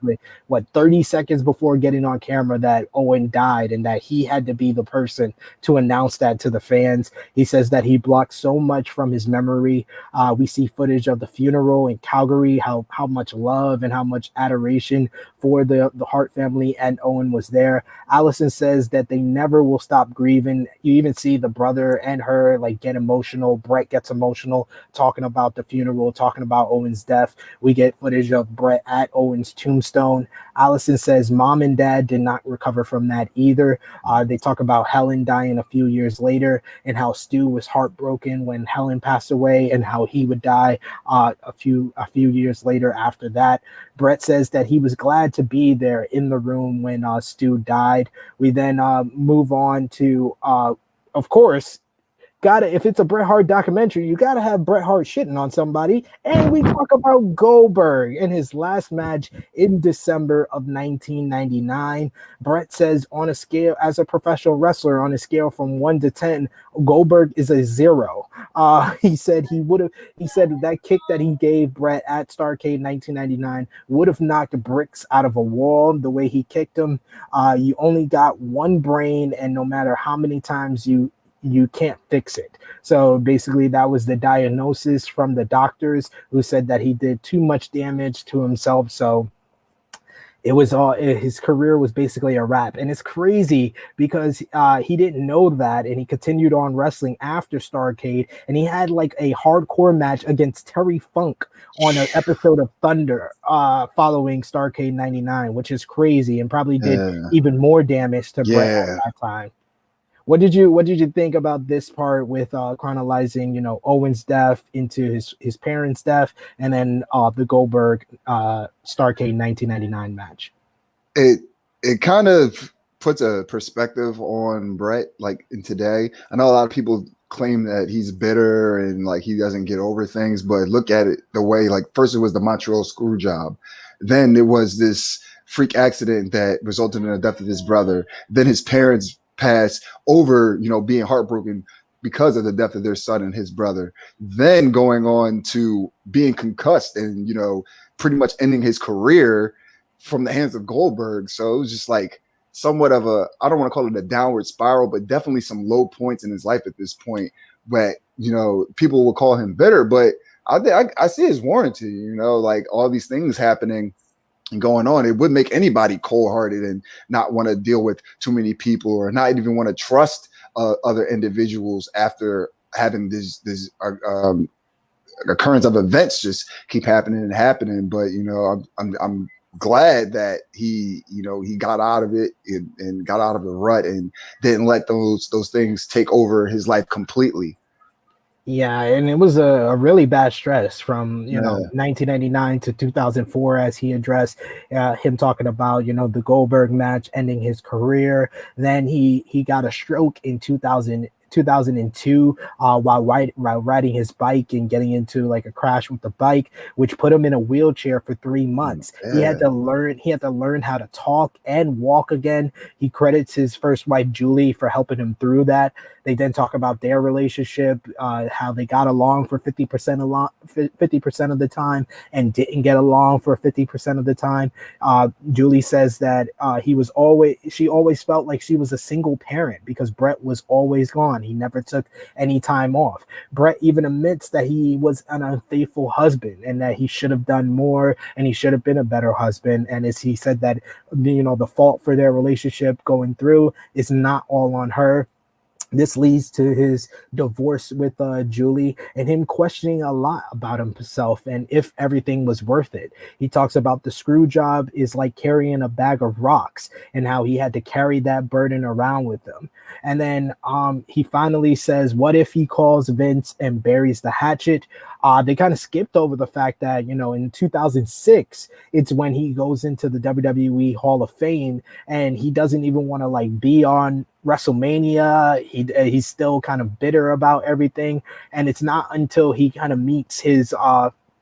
30 seconds before getting on camera that Owen died and that he had to be the person to announce that to the fans. He says that he blocked so much from his memory. We see footage of the funeral in Calgary, how much love and how much adoration for the Hart family and Owen was there. Allison says that they never will stop grieving. You even see the brother and her like get emotional. Bret gets emotional talking about the funeral, talking about Owen's death. We get footage of Bret at Owen's tombstone. Allison says mom and dad did not recover from that either. They talk about Helen dying a few years later and how Stu was heartbroken when Helen passed away and how he would die a few years later after that. Bret says that he was glad to be there in the room when Stu died. We then move on to, of course, if it's a Bret Hart documentary, you gotta have Bret Hart shitting on somebody. And we talk about Goldberg in his last match in December of 1999. Bret says on a scale, as a professional wrestler, on a scale from 1 to 10, Goldberg is a 0. He said that kick that he gave Bret at Starrcade 1999 would have knocked bricks out of a wall the way he kicked him. You only got one brain, and no matter how many times you can't fix it. So basically that was the diagnosis from the doctors who said that he did too much damage to himself. So it was his career was basically a wrap. And it's crazy because he didn't know that, and he continued on wrestling after Starrcade, and he had like a hardcore match against Terry Funk on an episode of Thunder following Starrcade 99, which is crazy and probably did even more damage to Bret at that time. What did you think about this part with chronologizing, Owen's death into his parents' death, and then the Goldberg Starrcade 1999 match? It kind of puts a perspective on Bret, like in today. I know a lot of people claim that he's bitter and like he doesn't get over things, but look at it the way, like, first it was the Montreal Screwjob, then it was this freak accident that resulted in the death of his brother, then his parents pass over, being heartbroken because of the death of their son and his brother, then going on to being concussed and, pretty much ending his career from the hands of Goldberg. So it was just like somewhat of I don't want to call it a downward spiral, but definitely some low points in his life at this point. But, people will call him bitter, but I see his warranty, like all these things happening going on. It would make anybody cold-hearted and not want to deal with too many people or not even want to trust other individuals after having this occurrence of events just keep happening and happening. But I'm glad that he, he got out of it and got out of the rut and didn't let those things take over his life completely. Yeah, and it was a really bad stress from 1999 to 2004, as he addressed him talking about the Goldberg match ending his career. Then he got a stroke in 2002 while riding his bike and getting into like a crash with the bike, which put him in a wheelchair for 3 months. Yeah. He had to learn how to talk and walk again. He credits his first wife Julie for helping him through that. They then talk about their relationship, how they got along for 50% of the time and didn't get along for 50% of the time. Julie says that she always felt like she was a single parent because Bret was always gone. He never took any time off. Bret even admits that he was an unfaithful husband and that he should have done more and he should have been a better husband. And as he said that, the fault for their relationship going through is not all on her. This leads to his divorce with Julie and him questioning a lot about himself and if everything was worth it. He talks about the screw job is like carrying a bag of rocks and how he had to carry that burden around with him. And then he finally says, what if he calls Vince and buries the hatchet? They kind of skipped over the fact that, in 2006, it's when he goes into the WWE Hall of Fame and he doesn't even want to be on Wrestlemania. He's still kind of bitter about everything. And it's not until he kind of meets his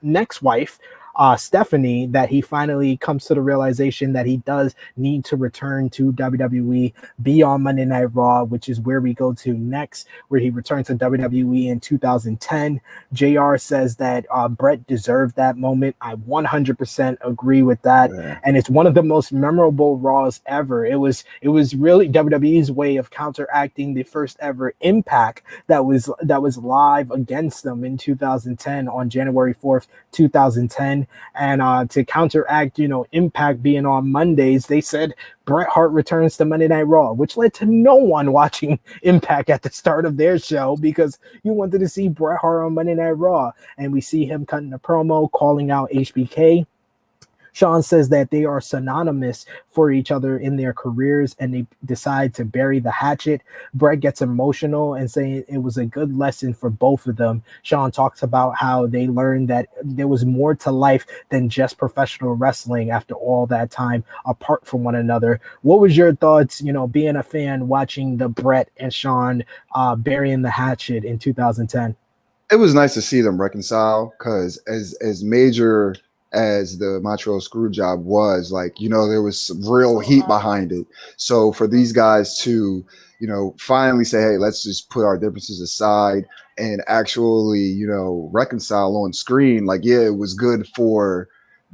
next wife, Stephanie, that he finally comes to the realization that he does need to return to WWE, be on Monday Night Raw, which is where we go to next, where he returns to WWE in 2010. JR says that Bret deserved that moment. I 100% agree with that. Yeah. And it's one of the most memorable Raws ever. It was really WWE's way of counteracting the first ever Impact that was live against them in 2010 on January 4th, 2010. And to counteract, Impact being on Mondays, they said Bret Hart returns to Monday Night Raw, which led to no one watching Impact at the start of their show because you wanted to see Bret Hart on Monday Night Raw. And we see him cutting a promo, calling out HBK. Sean says that they are synonymous for each other in their careers and they decide to bury the hatchet. Bret gets emotional and saying it was a good lesson for both of them. Sean talks about how they learned that there was more to life than just professional wrestling after all that time apart from one another. What was your thoughts, being a fan watching the Bret and Sean burying the hatchet in 2010? It was nice to see them reconcile because as major as the Montreal Screwjob was, there was some real heat behind it. So for these guys to, finally say, hey, let's just put our differences aside and actually, reconcile on screen. It was good for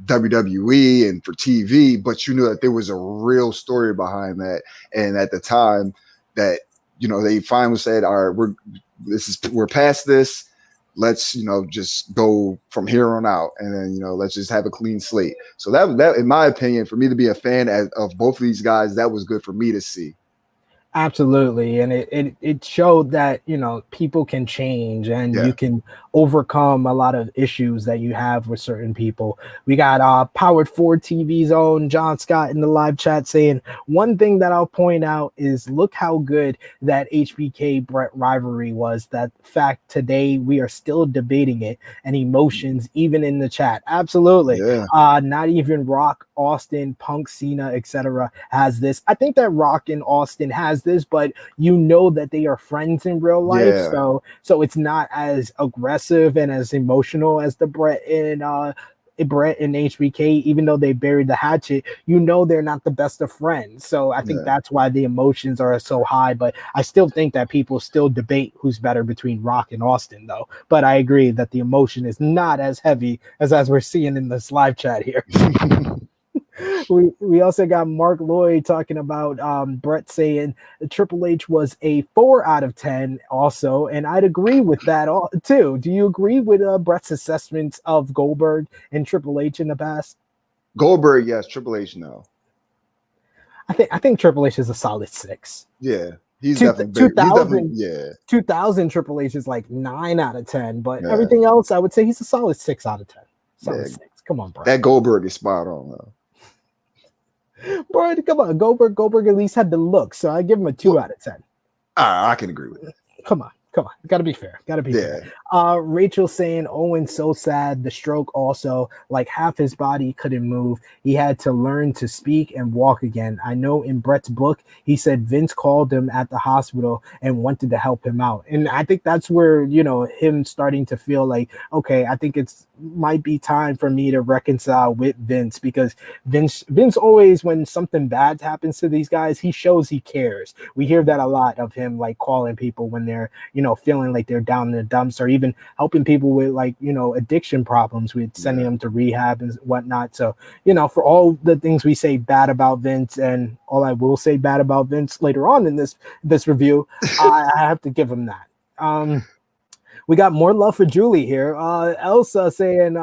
WWE and for TV, but you knew that there was a real story behind that. And at the time that, they finally said, all right, we're past this. Let's, just go from here on out. And then, let's just have a clean slate. So that, in my opinion, for me to be a fan of both of these guys, that was good for me to see. Absolutely. And it showed that, people can change and you can overcome a lot of issues that you have with certain people. We got Powered 4 TV Zone, John Scott in the live chat saying, one thing that I'll point out is look how good that HBK Bret rivalry was. That fact today we are still debating it and emotions even in the chat. Absolutely. Yeah. Not even Rock, Austin, Punk, Cena, etc. has this. I think that Rock and Austin has this, but that they are friends in real life. Yeah. So it's not as aggressive and as emotional as the Bret and HBK, even though they buried the hatchet, they're not the best of friends. So I think that's why the emotions are so high. But I still think that people still debate who's better between Rock and Austin, though. But I agree that the emotion is not as heavy as we're seeing in this live chat here. We also got Mark Lloyd talking about Bret saying Triple H was a 4 out of 10 also, and I'd agree with that too. Do you agree with Bret's assessments of Goldberg and Triple H in the past? Goldberg, yes. Triple H, no. I think Triple H is a solid 6. Yeah. He's definitely 2000 Triple H is like 9 out of 10, but everything else I would say he's a solid 6 out of 10. Solid 6. Come on, bro. That Goldberg is spot on though. Bro, come on, Goldberg at least had the look, so I give him a 2 out of 10. I can agree with that. Come on. Gotta be fair. Yeah. Rachel saying Owen's so sad. The stroke also, like half his body couldn't move. He had to learn to speak and walk again. I know in Bret's book, he said Vince called him at the hospital and wanted to help him out. And I think that's where, him starting to feel like, okay, I think it's might be time for me to reconcile with Vince, because Vince always, when something bad happens to these guys, he shows he cares. We hear that a lot of him, like calling people when they're, feeling like they're down in the dumps, or even helping people with addiction problems, with sending them to rehab and whatnot. So, for all the things we say bad about Vince, and all I will say bad about Vince later on in this review, I have to give him that. We got more love for Julie here. Elsa saying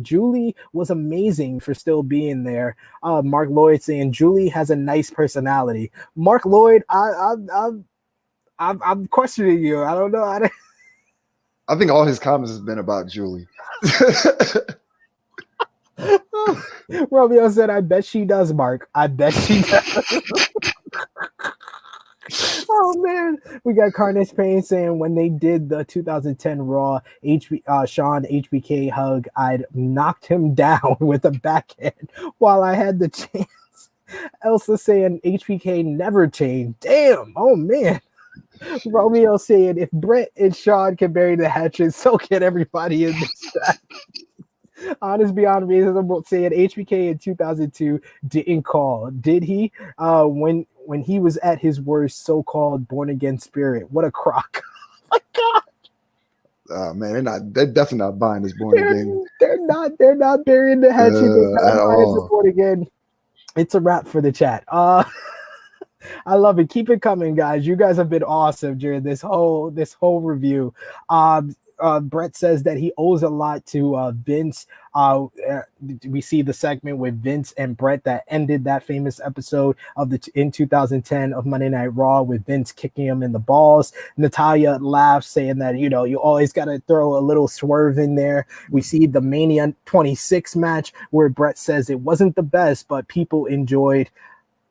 Julie was amazing for still being there. Mark Lloyd saying Julie has a nice personality. Mark Lloyd, I'm questioning you. I don't know. I think all his comments has been about Julie. Romeo said, I bet she does, Mark. I bet she does. Oh man, we got Carnage Payne saying when they did the 2010 Raw Sean HBK hug, I'd knocked him down with a backhand while I had the chance. Elsa saying HBK never changed. Damn. Oh man. Romeo saying if Bret and Sean can bury the hatchet, so can everybody in this track. Honest beyond reasonable saying HBK in 2002 didn't call. Did he? When he was at his worst, so-called born again spirit. What a crock. Oh my God. Oh man, they're definitely not buying this born again. They're not burying the hatchet. They're not at all. born again. It's a wrap for the chat. I love it. Keep it coming, guys. You guys have been awesome during this whole review. Bret says that he owes a lot to Vince. We see the segment with Vince and Bret that ended that famous episode of in 2010 of Monday Night Raw, with Vince kicking him in the balls. Natalia laughs, saying that you always got to throw a little swerve in there. We see the Mania 26 match where Bret says it wasn't the best, but people enjoyed.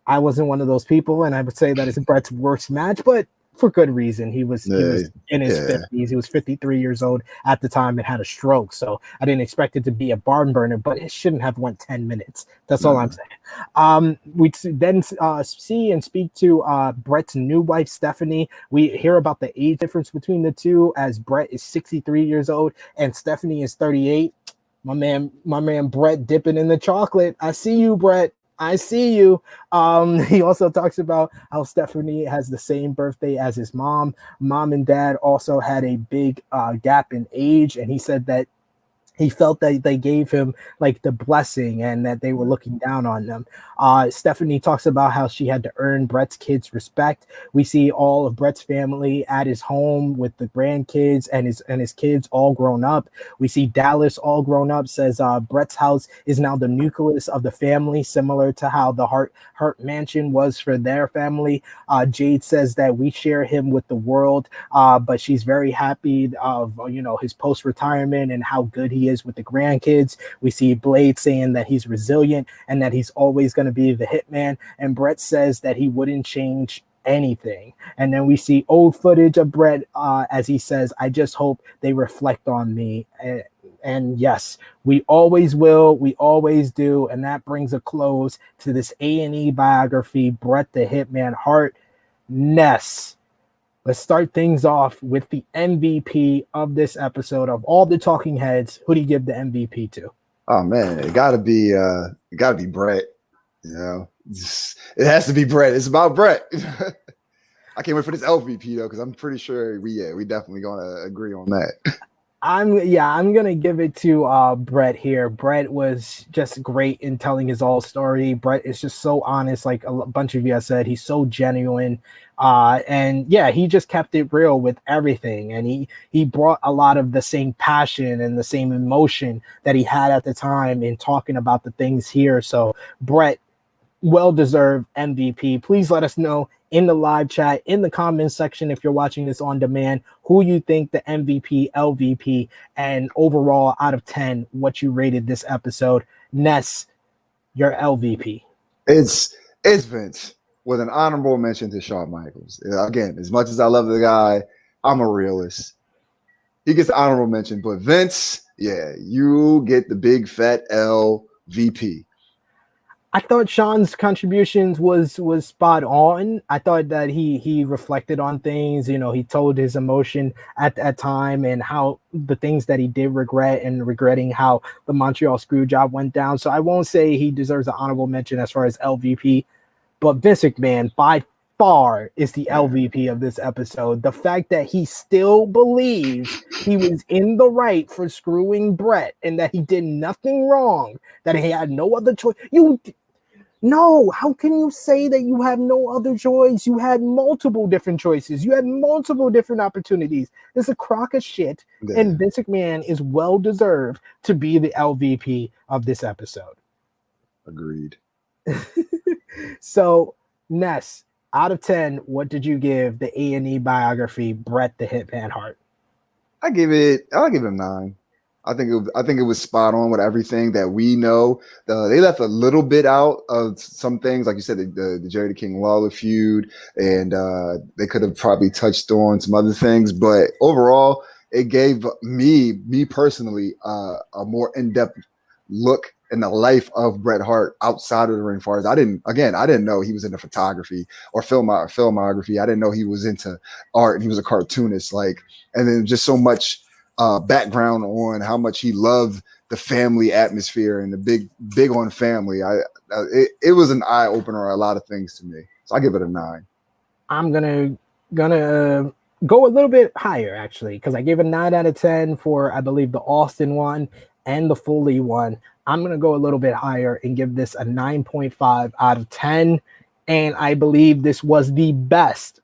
I wasn't one of those people, and I would say that it's Bret's worst match, but for good reason. He was in his 50s. He was 53 years old at the time and had a stroke. So I didn't expect it to be a barn burner, but it shouldn't have went 10 minutes. That's all I'm saying. We then see and speak to Bret's new wife, Stephanie. We hear about the age difference between the two, as Bret is 63 years old and Stephanie is 38. My man Bret dipping in the chocolate. I see you, Bret. I see you. He also talks about how Stephanie has the same birthday as his mom. Mom and dad also had a big gap in age, and he said that he felt that they gave him like the blessing and that they were looking down on them. Stephanie talks about how she had to earn Bret's kids' respect. We see all of Bret's family at his home with the grandkids and his kids all grown up. We see Dallas all grown up, says Bret's house is now the nucleus of the family, similar to how the Hart mansion was for their family. Jade says that we share him with the world, but she's very happy of his post-retirement and how good he is with the grandkids. We see Blade saying that he's resilient and that he's always going to be the Hitman, and Bret says that he wouldn't change anything. And then we see old footage of Bret as he says, I just hope they reflect on me. And yes, we always will, we always do. And that brings a close to this A&E biography, Bret the Hitman Hart. Ness, let's start things off with the MVP of this episode. Of all the talking heads, who do you give the MVP to? Oh man, it gotta be Bret. It has to be Bret. It's about Bret. I can't wait for this LVP though, because I'm pretty sure we definitely gonna agree on that. I'm gonna give it to Bret here. Bret was just great in telling his all story. Bret is just so honest, like a bunch of you have said. He's so genuine, and yeah, he just kept it real with everything. And he brought a lot of the same passion and the same emotion that he had at the time in talking about the things here. So Bret, well-deserved MVP. Please let us know in the live chat, in the comments section, if you're watching this on demand, who you think the MVP, LVP, and overall out of 10, what you rated this episode. Ness, your LVP. It's Vince with an honorable mention to Shawn Michaels. Again, as much as I love the guy, I'm a realist. He gets the honorable mention, but Vince, yeah, you get the big fat L VP. I thought Sean's contributions was spot on. I thought that he reflected on things. You know, he told his emotion at that time and how the things that he did regret and regretting how the Montreal Screwjob went down. So I won't say he deserves an honorable mention as far as LVP, but Vince McMahon by far is the LVP of this episode. The fact that he still believes he was in the right for screwing Bret and that he did nothing wrong, that he had no other choice. No, how can you say that you have no other choice? You had multiple different choices. You had multiple different opportunities. It's a crock of shit, and Vince McMahon is well deserved to be the LVP of this episode. Agreed. So, Ness, out of 10, what did you give the A&E biography, Bret the Hitman Hart? I'll give it a 9. I think it was spot on with everything that we know. They left a little bit out of some things, like you said, the Jerry the King Lawler feud, and they could have probably touched on some other things. But overall, it gave me personally, a more in-depth look in the life of Bret Hart outside of the ring. Far as I didn't know he was into photography or filmography. I didn't know he was into art and he was a cartoonist. And then just so much background on how much he loved the family atmosphere and the big on family. It was an eye opener on a lot of things to me. So I give it a 9. I'm gonna go a little bit higher actually, because I gave a 9 out of 10 for I believe the Austin one and the Foley one. I'm gonna go a little bit higher and give this a 9.5 out of 10. And I believe this was the best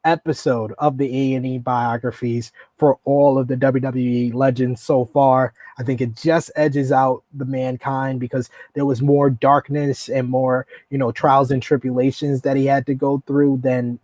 episode of the A&E biographies for all of the WWE legends so far. I think it just edges out the Mankind because there was more darkness and more, trials and tribulations that he had to go through than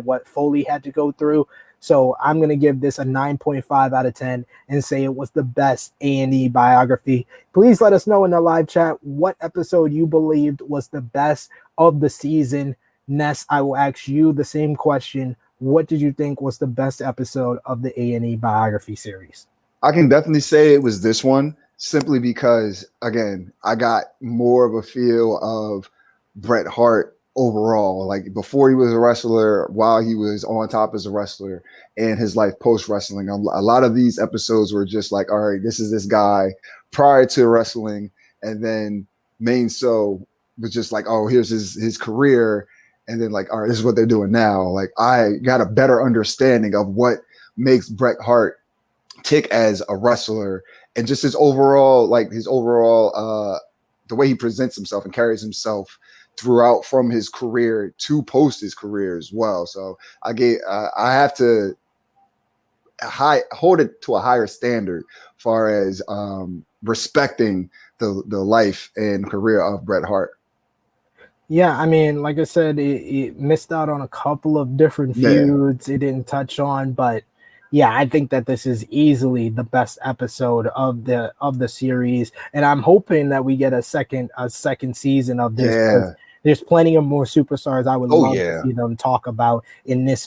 what Foley had to go through. So I'm going to give this a 9.5 out of 10 and say it was the best A&E biography. Please let us know in the live chat what episode you believed was the best of the season. Ness, I will ask you the same question. What did you think was the best episode of the A&E biography series? I can definitely say it was this one, simply because, again, I got more of a feel of Bret Hart overall, like before he was a wrestler, while he was on top as a wrestler, and his life post wrestling. A lot of these episodes were just like, all right, this is this guy prior to wrestling, and then Main So was just like, oh, here's his career. And then like, all right, this is what they're doing now. Like I got a better understanding of what makes Bret Hart tick as a wrestler and just his overall, the way he presents himself and carries himself throughout from his career to post his career as well. So I have to hold it to a higher standard far as respecting the life and career of Bret Hart. Yeah, I mean, like I said, it missed out on a couple of different feuds it didn't touch on, but yeah, I think that this is easily the best episode of the series, and I'm hoping that we get a second season of this. Yeah. There's plenty of more superstars I would love to see them talk about in this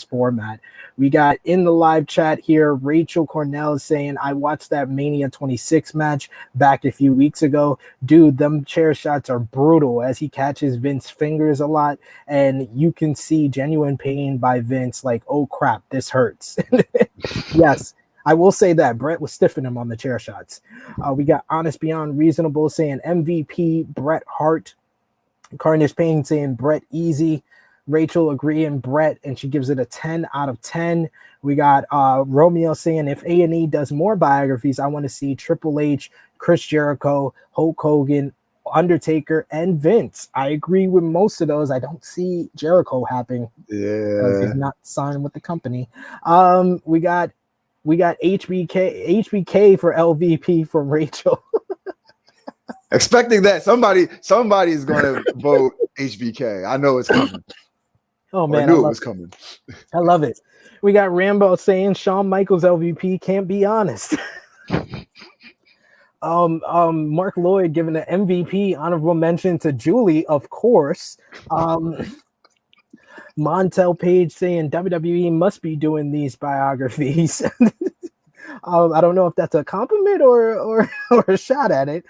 format. We got in the live chat here, Rachel Cornell saying, I watched that Mania 26 match back a few weeks ago. Dude, them chair shots are brutal as he catches Vince's fingers a lot. And you can see genuine pain by Vince, like, oh crap, this hurts. Yes. I will say that Bret was stiffing him on the chair shots. We got Honest Beyond Reasonable saying MVP Bret Hart. Carnage Payne saying Bret easy. Rachel agreeing Bret, and she gives it a 10 out of 10. We got Romeo saying if A&E does more biographies, I want to see Triple H, Chris Jericho, Hulk Hogan, Undertaker, and Vince. I agree with most of those. I don't see Jericho happening because he's not signed with the company. We got HBK for LVP from Rachel. Expecting that somebody is going to vote HBK. I know it's coming. Oh man, I knew it was coming. I love it. We got Rambo saying Shawn Michaels LVP can't be honest. Mark Lloyd giving an MVP honorable mention to Julie, of course. Montel Page saying WWE must be doing these biographies. I don't know if that's a compliment or a shot at it.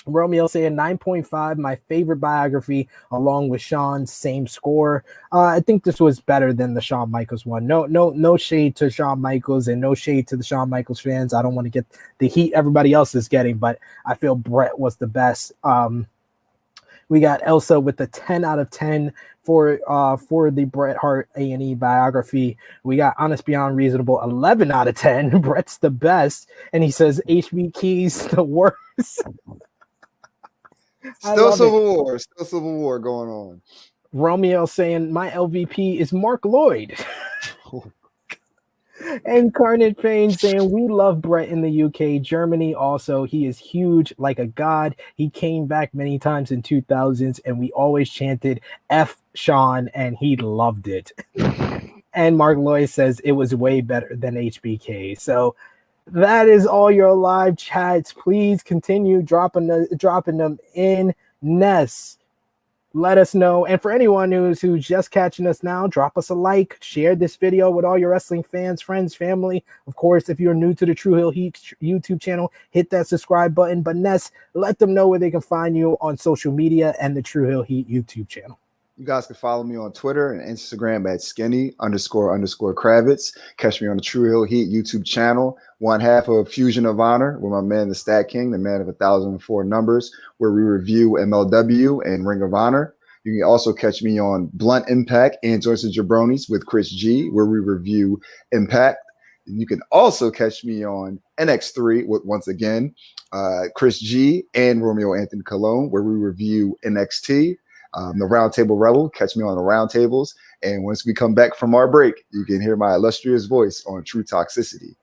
Romeo saying 9.5, my favorite biography, along with Sean's same score. I think this was better than the Shawn Michaels one. No shade to Shawn Michaels and no shade to the Shawn Michaels fans. I don't want to get the heat everybody else is getting, but I feel Bret was the best. We got Elsa with the 10 out of 10 for the Bret Hart A&E biography. We got Honest Beyond Reasonable 11 out of 10. Bret's the best, and he says HBK's the worst. Still Civil War going on. Romeo saying my LVP is Mark Lloyd. And Carnage Payne saying we love Bret in the UK, Germany also. He is huge like a god. He came back many times in 2000s and we always chanted F Sean and he loved it. And Mark Lloyd says it was way better than HBK. So that is all your live chats. Please continue dropping them in. Ness, let us know. And for anyone who's just catching us now, drop us a like, share this video with all your wrestling fans, friends, family. Of course, if you're new to the True Hill Heat YouTube channel, hit that subscribe button. But Ness, let them know where they can find you on social media and the True Hill Heat YouTube channel. You guys can follow me on Twitter and Instagram at skinny__Kravitz. Catch me on the True Hill Heat YouTube channel, one half of Fusion of Honor with my man, the Stat King, the man of 1,004 numbers, where we review MLW and Ring of Honor. You can also catch me on Blunt Impact and Joyce and Jabronis with Chris G, where we review Impact. And you can also catch me on NX3 with, once again, Chris G and Romeo Anthony Colon, where we review NXT. The Roundtable Rebel, catch me on the Roundtables. And once we come back from our break, you can hear my illustrious voice on True Toxicity.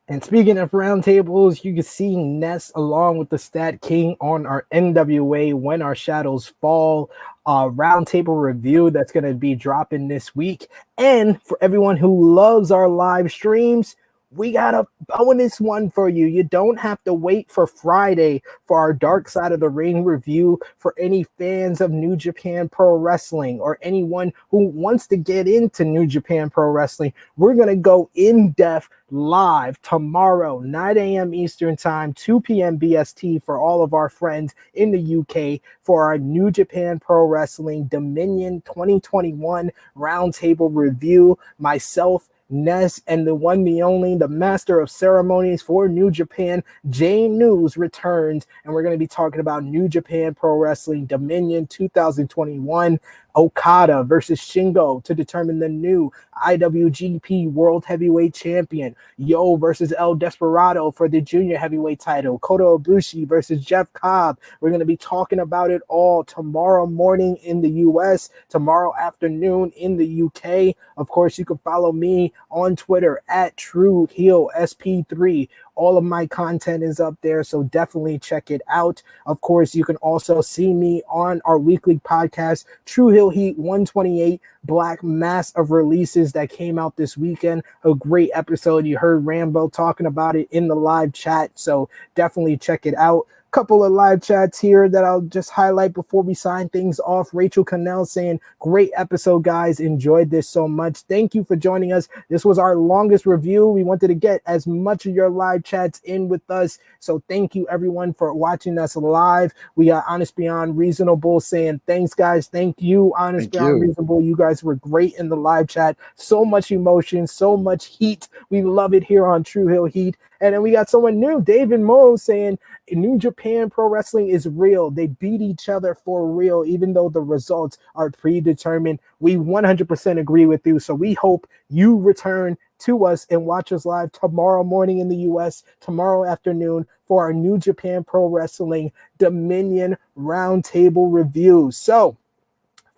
And speaking of roundtables, you can see Ness along with the Stat King on our NWA When Our Shadows Fall roundtable review that's going to be dropping this week. And for everyone who loves our live streams, we got a bonus one for you. You don't have to wait for Friday for our Dark Side of the Ring review for any fans of New Japan Pro Wrestling or anyone who wants to get into New Japan Pro Wrestling. We're going to go in depth live tomorrow, 9 a.m. Eastern Time, 2 p.m. BST for all of our friends in the UK for our New Japan Pro Wrestling Dominion 2021 roundtable review. Myself, Ness, and the one, the only, the master of ceremonies for New Japan, Jay News, returns, and we're going to be talking about New Japan Pro Wrestling Dominion 2021, Okada versus Shingo to determine the new IWGP World Heavyweight Champion, Yo versus El Desperado for the Junior Heavyweight title, Kota Ibushi versus Jeff Cobb. We're going to be talking about it all tomorrow morning in the US, tomorrow afternoon in the UK. Of course, you can follow me on Twitter at TrueHeelSP3. All of my content is up there, so definitely check it out. Of course, you can also see me on our weekly podcast, True Hill Heat 128, Black Mass of Releases that came out this weekend. A great episode. You heard Rambo talking about it in the live chat, so definitely check it out. Couple of live chats here that I'll just highlight before we sign things off. Rachel Cannell saying, great episode, guys. Enjoyed this so much. Thank you for joining us. This was our longest review. We wanted to get as much of your live chats in with us. So thank you, everyone, for watching us live. We got Honest Beyond Reasonable saying, thanks, guys. Thank you, Honest Beyond Reasonable. You guys were great in the live chat. So much emotion, so much heat. We love it here on True Hill Heat. And then we got someone new, David Moe, saying New Japan Pro Wrestling is real. They beat each other for real, even though the results are predetermined. We 100% agree with you. So we hope you return to us and watch us live tomorrow morning in the US, tomorrow afternoon for our New Japan Pro Wrestling Dominion Roundtable review. So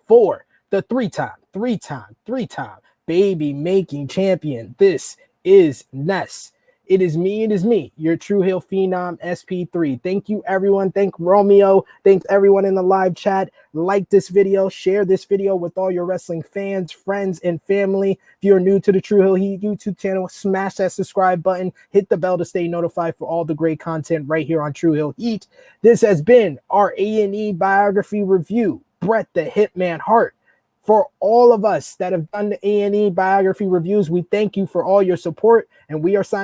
for the three-time baby making champion, this is Ness. It is me, your True Hill Phenom SP3. Thank you, everyone. Thank Romeo. Thanks everyone in the live chat. Like this video, share this video with all your wrestling fans, friends, and family. If you're new to the True Hill Heat YouTube channel, smash that subscribe button, hit the bell to stay notified for all the great content right here on True Hill Heat. This has been our A&E Biography review. Bret the Hitman Hart. For all of us that have done the A&E Biography reviews, we thank you for all your support, and we are signing